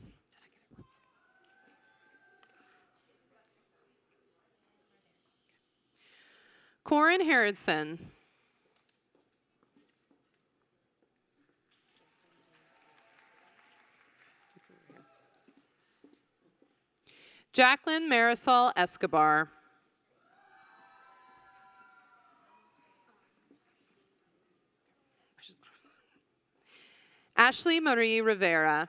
Speaker 1: Corin Harrodson. Jacqueline Marisol Escobar. Ashley Marie Rivera.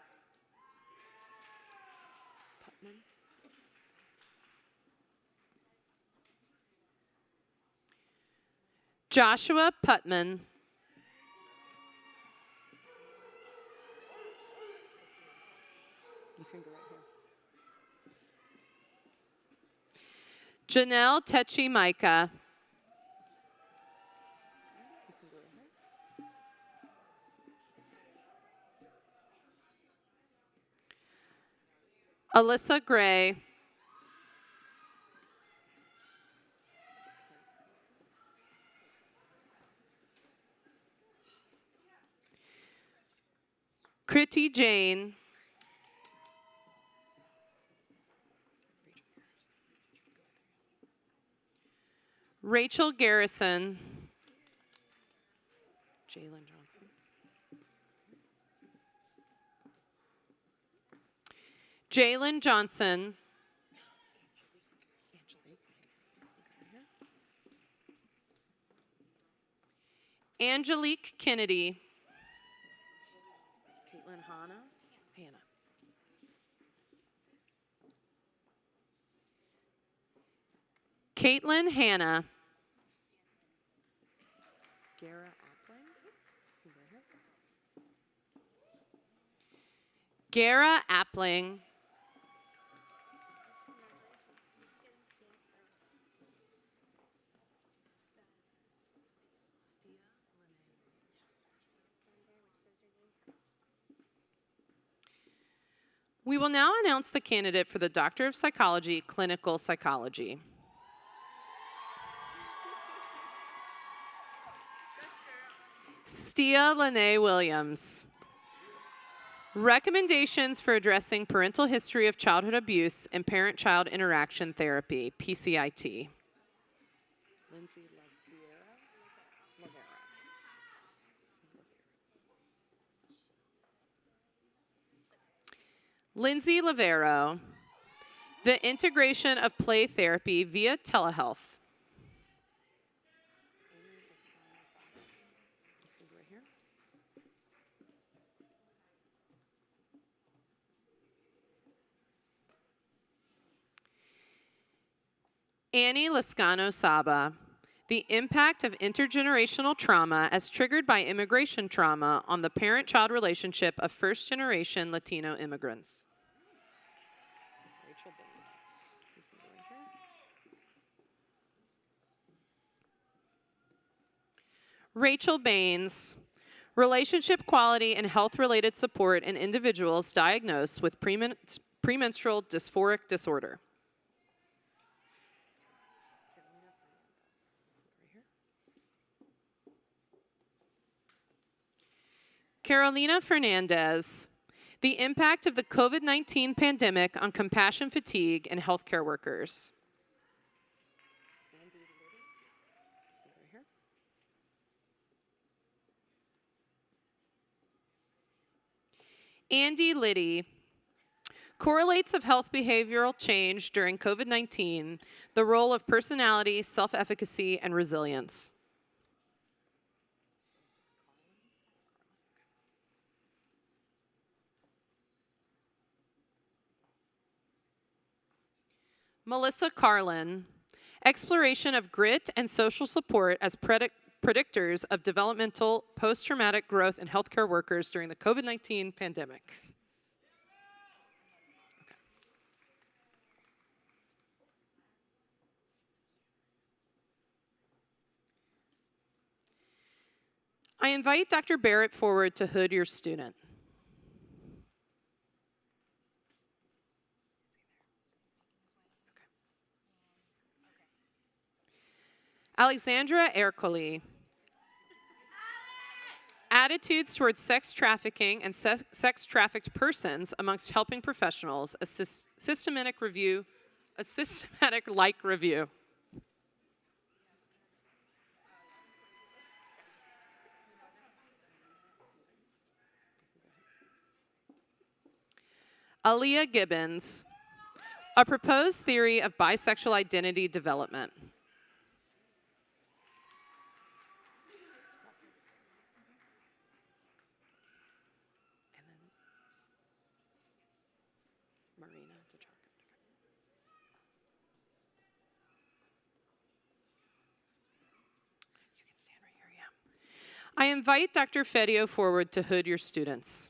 Speaker 1: Joshua Putman. You can go right here. Janelle Techi Micah. Alyssa Gray. Kriti Jain. Rachel Garrison. Jalen Johnson. Jalen Johnson. Angelique Kennedy. Caitlin Hannah. Caitlin Hannah. Gara Appling. Gara Appling. We will now announce the candidate for the Doctor of Psychology, Clinical Psychology. Stia Lene Williams. Recommendations for addressing parental history of childhood abuse and parent-child interaction therapy, PCIT. Lindsay Lindsay Lavero. The integration of play therapy via telehealth. Annie Lascano Saba. The impact of intergenerational trauma as triggered by immigration trauma on the parent-child relationship of first-generation Latino immigrants. Rachel Baines. Relationship quality and health-related support in individuals diagnosed with premenstrual dysphoric disorder. Carolina Fernandez. The impact of the COVID-19 pandemic on compassion fatigue in healthcare workers. Andy Liddy. Correlates of health behavioral change during COVID-19, the role of personality, self-efficacy, and resilience. Melissa Carlin. Exploration of grit and social support as predictors of developmental post-traumatic growth in healthcare workers during the COVID-19 pandemic. I invite Dr. Barrett forward to hood your student. Alexandra Ercoli. Attitudes towards sex trafficking and sex trafficked persons amongst helping professionals, a systematic like review. Aaliyah Gibbons. A proposed theory of bisexual identity development. I invite Dr. Fedio forward to hood your students.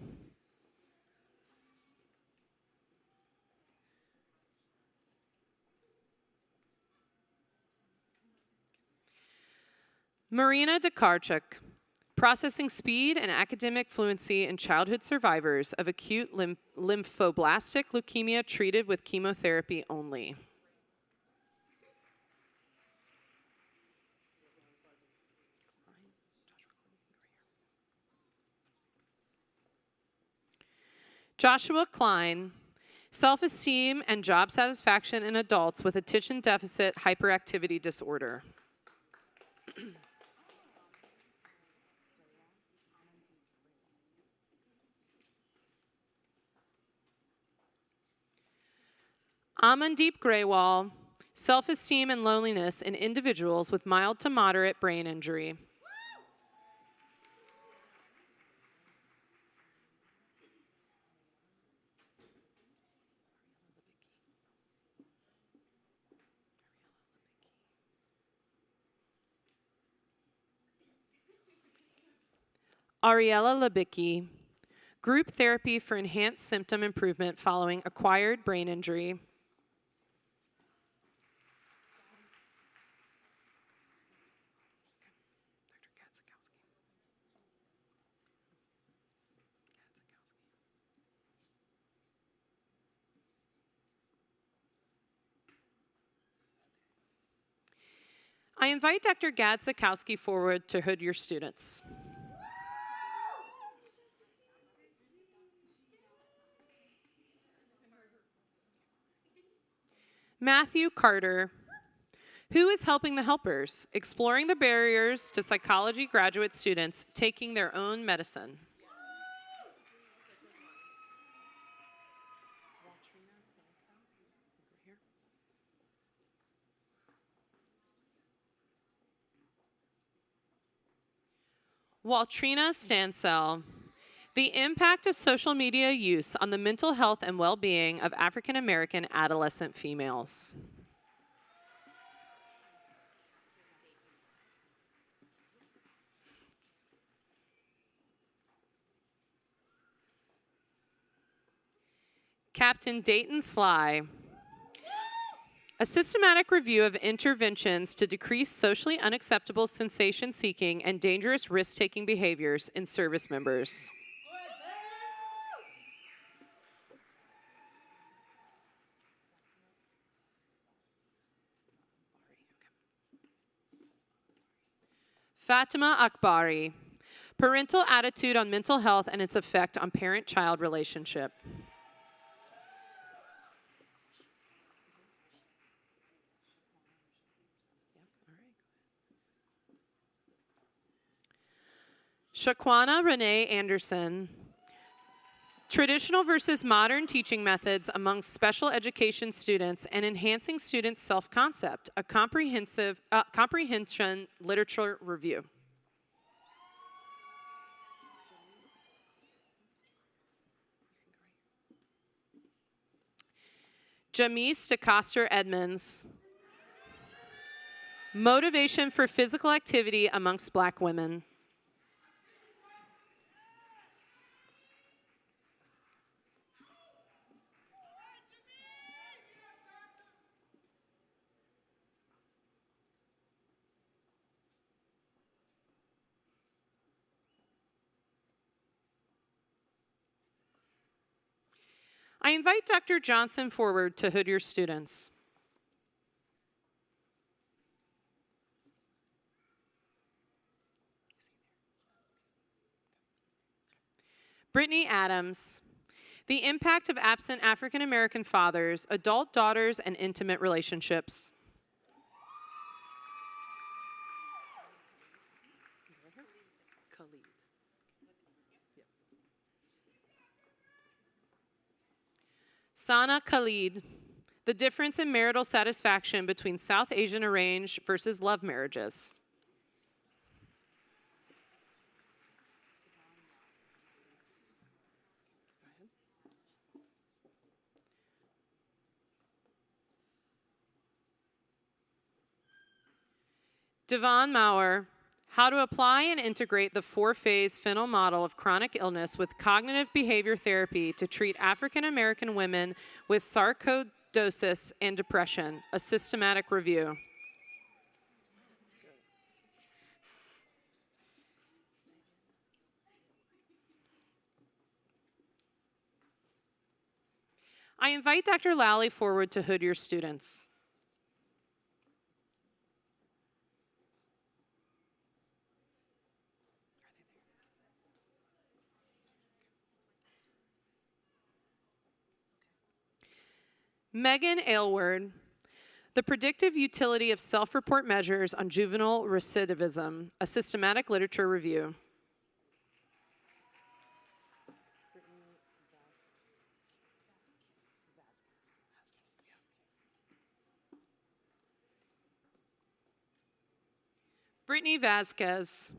Speaker 1: Marina Dekarchuk, processing speed and academic fluency in childhood survivors of acute lymphoblastic leukemia treated with chemotherapy only. Joshua Klein, self-esteem and job satisfaction in adults with attention deficit hyperactivity disorder. Amandeep Grewal, self-esteem and loneliness in individuals with mild to moderate brain injury. Ariella Labicki, group therapy for enhanced symptom improvement following acquired brain injury. I invite Dr. Gadzikowski forward to hood your students. Matthew Carter, who is helping the helpers, exploring the barriers to psychology graduate students taking their own medicine. Waltrina Stansell, the impact of social media use on the mental health and well-being of African American adolescent females. Captain Dayton Sly, a systematic review of interventions to decrease socially unacceptable sensation-seeking and dangerous risk-taking behaviors in service members. Fatima Akbari, parental attitude on mental health and its effect on parent-child relationship. Shaquana Renee Anderson, traditional versus modern teaching methods among special education students and enhancing students' self-concept, a comprehension literature review. Jamise DeCoster Edmonds, motivation for physical activity amongst Black women. I invite Dr. Johnson forward to hood your students. Brittany Adams. The impact of absent African American fathers, adult daughters, and intimate relationships. Sana Khalid. The difference in marital satisfaction between South Asian arranged versus love marriages. Devon Maurer, how to apply and integrate the four-phase Fennel model of chronic illness with cognitive behavior therapy to treat African American women with sarcoidosis and depression, a systematic review. I invite Dr. Lally forward to hood your students. Megan Aylward, the predictive utility of self-report measures on juvenile recidivism, a systematic literature review. Brittany Vasquez,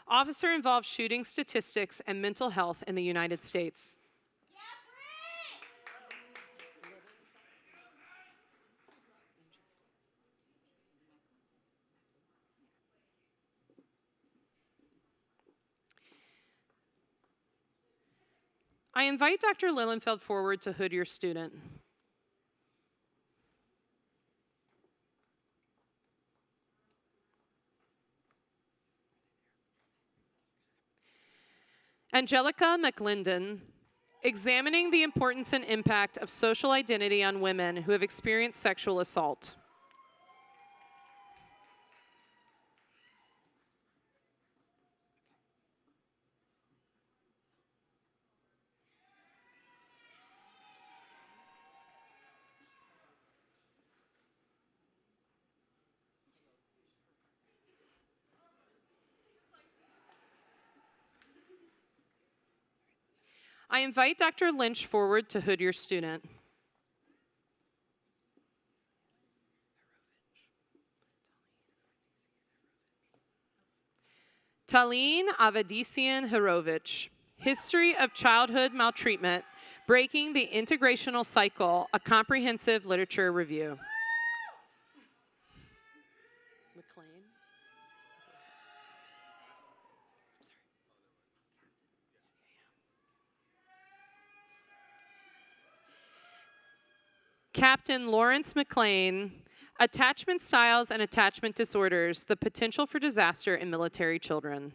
Speaker 1: officer-involved shooting statistics and mental health in the United States. I invite Dr. Lilienfeld forward to hood your student. Angelica McLinden, examining the importance and impact of social identity on women who have experienced sexual assault. I invite Dr. Lynch forward to hood your student. Taline Avadisian Hirovich, History of Childhood Maltreatment, Breaking the Integrational Cycle, a comprehensive literature review. Captain Lawrence McLean, Attachment Styles and Attachment Disorders, the Potential for Disaster in Military Children.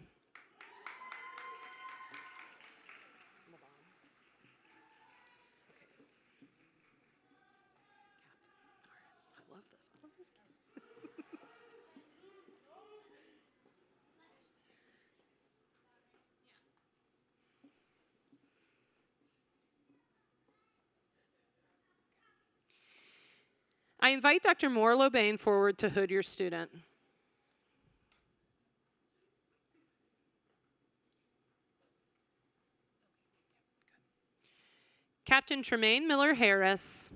Speaker 1: I invite Dr. Moore Lobain forward to hood your student. Captain Tremaine Miller Harris,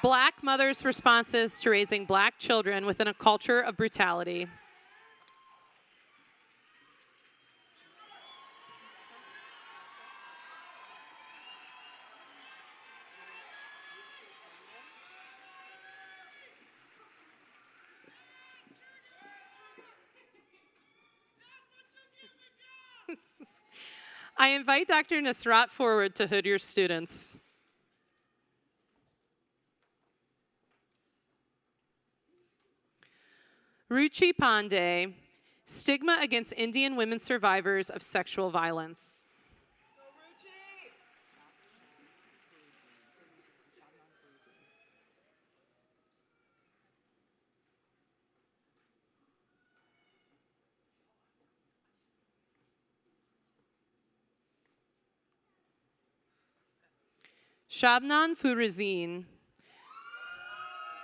Speaker 1: Black mothers' responses to raising Black children within a culture of brutality. I invite Dr. Nasrat forward to hood your students. Ruchi Pandey, Stigma Against Indian Women Survivors of Sexual Violence. Shabnan Furazin.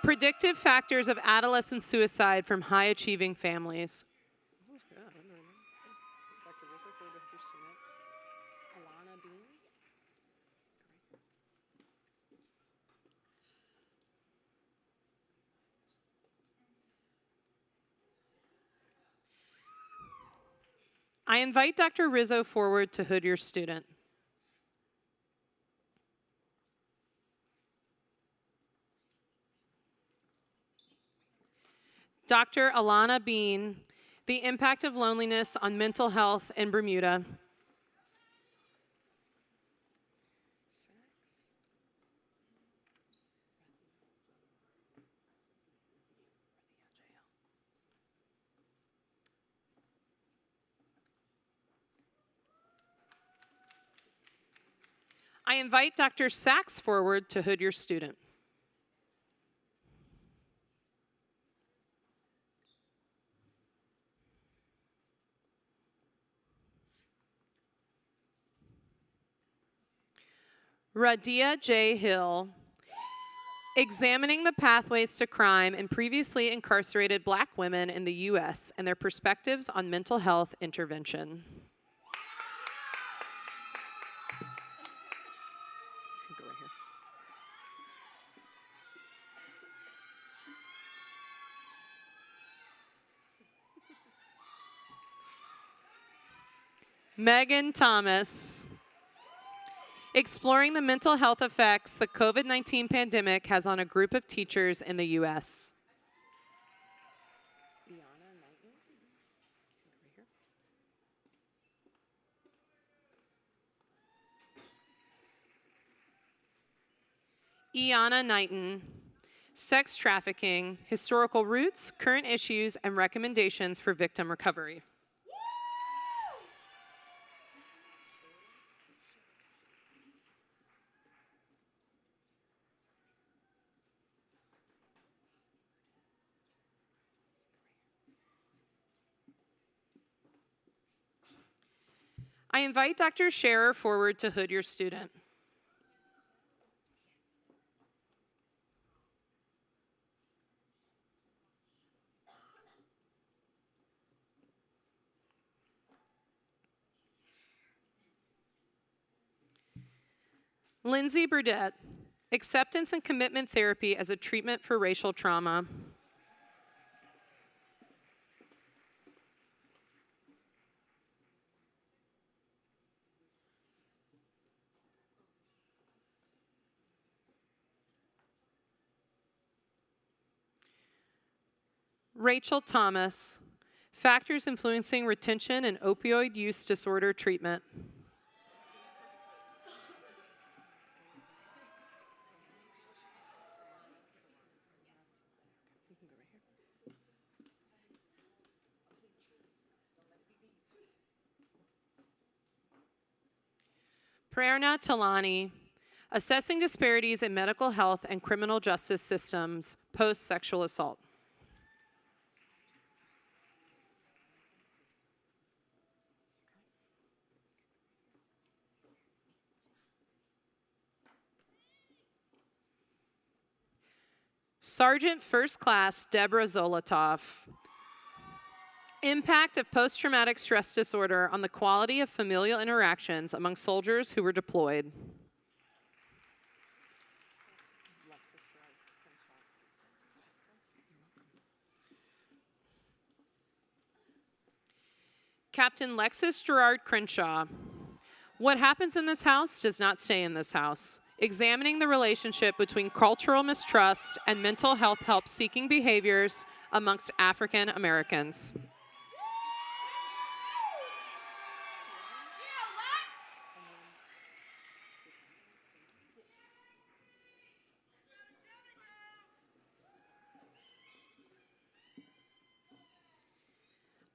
Speaker 1: Predictive factors of adolescent suicide from high-achieving families. I invite Dr. Rizzo forward to hood your student. Dr. Alana Bean, the impact of loneliness on mental health in Bermuda. I invite Dr. Sachs forward to hood your student. Radia J. Hill, examining the pathways to crime in previously incarcerated Black women in the U.S. and their perspectives on mental health intervention. Megan Thomas, exploring the mental health effects the COVID-19 pandemic has on a group of teachers in the U.S. Iana Knighton, sex trafficking, historical roots, current issues, and recommendations for victim recovery. I invite Dr. Scherer forward to hood your student. Lindsay Burdett, acceptance and commitment therapy as a treatment for racial trauma. Rachel Thomas, factors influencing retention and opioid use disorder treatment. Prerna Talani, assessing disparities in medical health and criminal justice systems post-sexual assault. Sergeant First Class Deborah Zolotov, impact of post-traumatic stress disorder on the quality of familial interactions among soldiers who were deployed. Captain Lexus Gerard Crenshaw, what happens in this house does not stay in this house. Examining the relationship between cultural mistrust and mental health help-seeking behaviors amongst African Americans.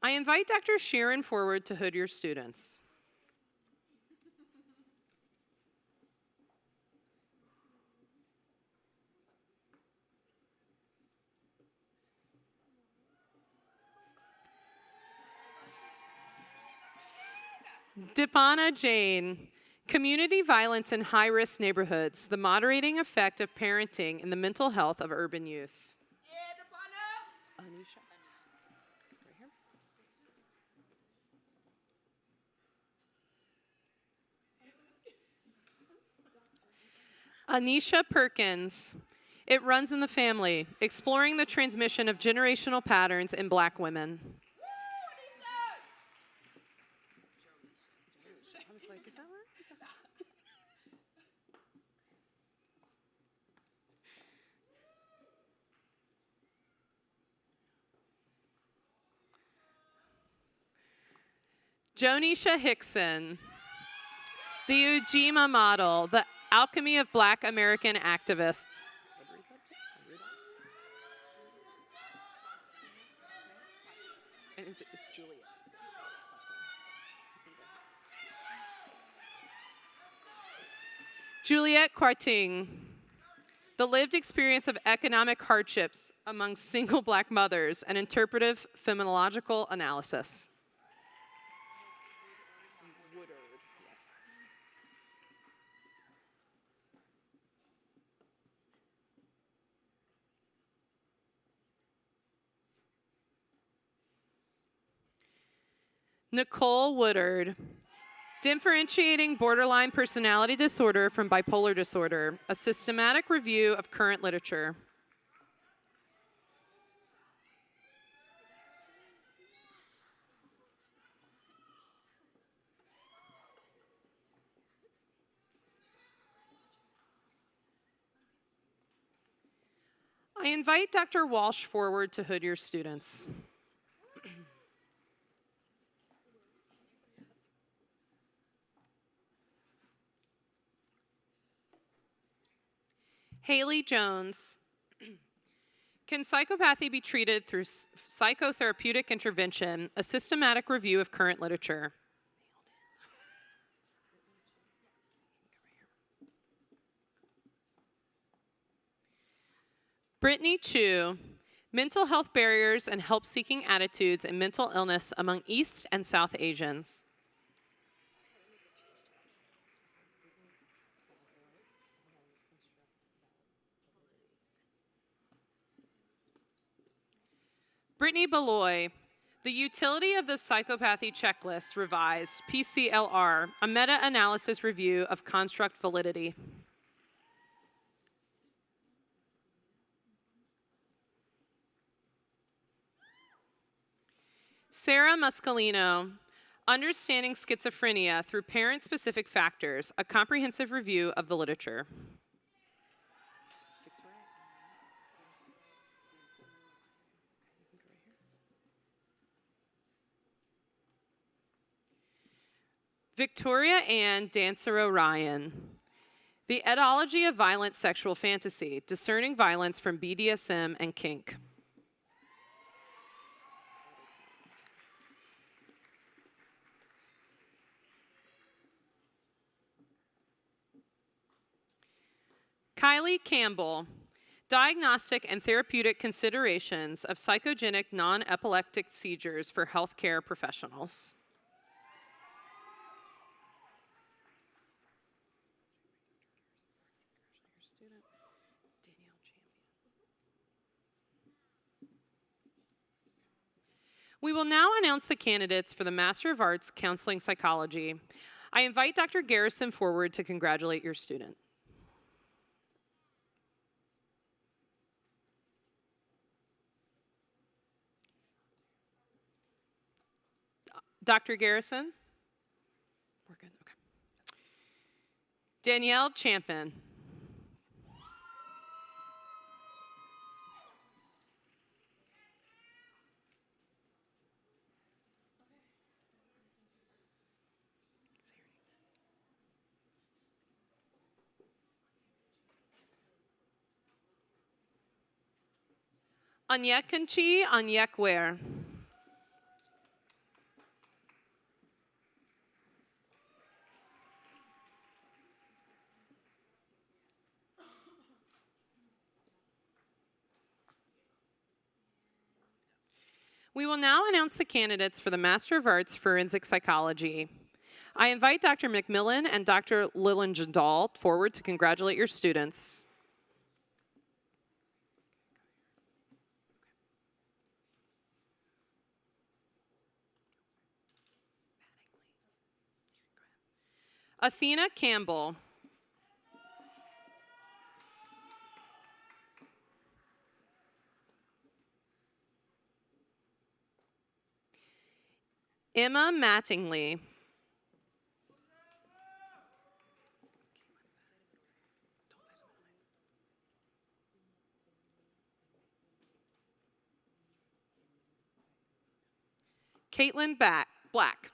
Speaker 1: I invite Dr. Sheeran forward to hood your students. Dipana Jane, Community violence in high-risk neighborhoods, the moderating effect of parenting in the mental health of urban youth. Anisha. Right here. Anisha Perkins. It runs in the family, exploring the transmission of generational patterns in Black women. I was like, is that right? Jonisha Hickson. The Ujima model, the alchemy of Black American activists. And it's Juliet. Juliet Quarting, the lived experience of economic hardships among single Black mothers, an interpretive phenomenological analysis. Nicole Woodard, differentiating borderline personality disorder from bipolar disorder, a systematic review of current literature. I invite Dr. Walsh forward to hood your students. Haley Jones. Can psychopathy be treated through psychotherapeutic intervention, a systematic review of current literature? Brittany Chu, mental health barriers and help-seeking attitudes in mental illness among East and South Asians. Brittany Beloy, the utility of the psychopathy checklist revised, PCLR, a meta-analysis review of construct validity. Sarah Muscolino, understanding schizophrenia through parent-specific factors, a comprehensive review of the literature. Victoria Ann Dancero Ryan, the etiology of violent sexual fantasy, discerning violence from BDSM and kink. Kylie Campbell, diagnostic and therapeutic considerations of psychogenic non-epileptic seizures for healthcare professionals. We will now announce the candidates for the Master of Arts Counseling Psychology. I invite Dr. Garrison forward to congratulate your student. Dr. Garrison? We're good, okay. Danielle Champion. Anyekanchi Anyekwer. We will now announce the candidates for the Master of Arts Forensic Psychology. I invite Dr. McMillan and Dr. Lillenjandal forward to congratulate your students. Athena Campbell. Emma Mattingly. Caitlin Black.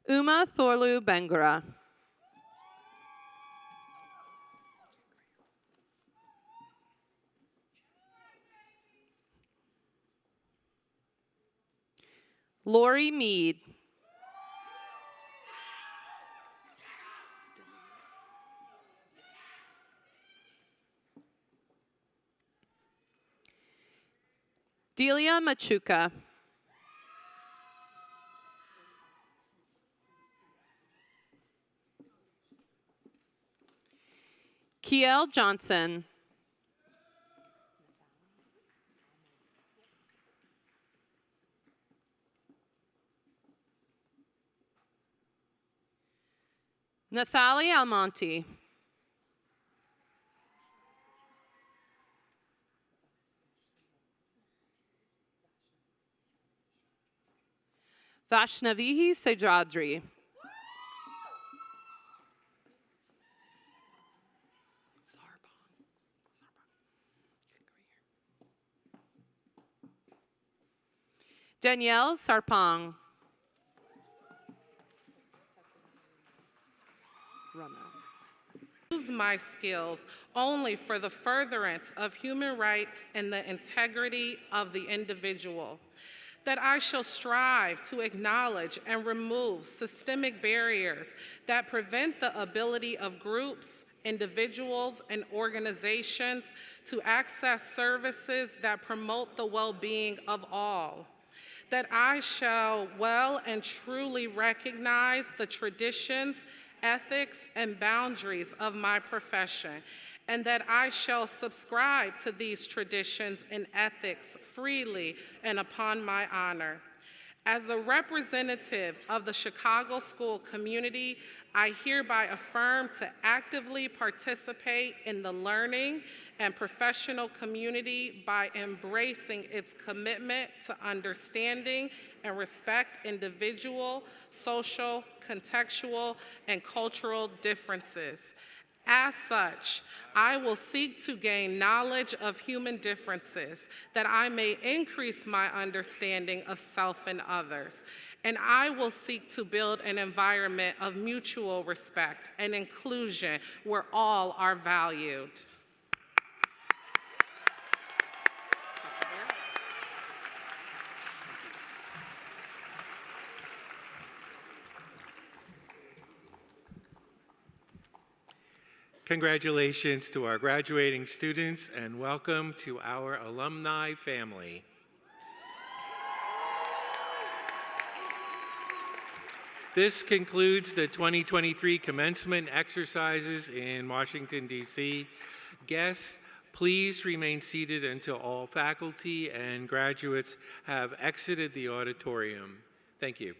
Speaker 1: Uma Thorlu Bengura. Lori Mead. Delia Machuca. Kiel Johnson. Nathalie Almonte. Vaishnavihi Sejadri. Danielle Sarpong.
Speaker 9: Use my skills only for the furtherance of human rights and the integrity of the individual. That I shall strive to acknowledge and remove systemic barriers that prevent the ability of groups, individuals, and organizations to access services that promote the well-being of all. That I shall well and truly recognize the traditions, ethics, and boundaries of my profession, and that I shall subscribe to these traditions and ethics freely and upon my honor. As a representative of the Chicago school community, I hereby affirm to actively participate in the learning and professional community by embracing its commitment to understanding and respect individual, social, contextual, and cultural differences. As such, I will seek to gain knowledge of human differences that I may increase my understanding of self and others. And I will seek to build an environment of mutual respect and inclusion where all are valued.
Speaker 2: Congratulations to our graduating students and welcome to our alumni family. This concludes the 2023 commencement exercises in Washington, D.C. Guests, please remain seated until all faculty and graduates have exited the auditorium. Thank you.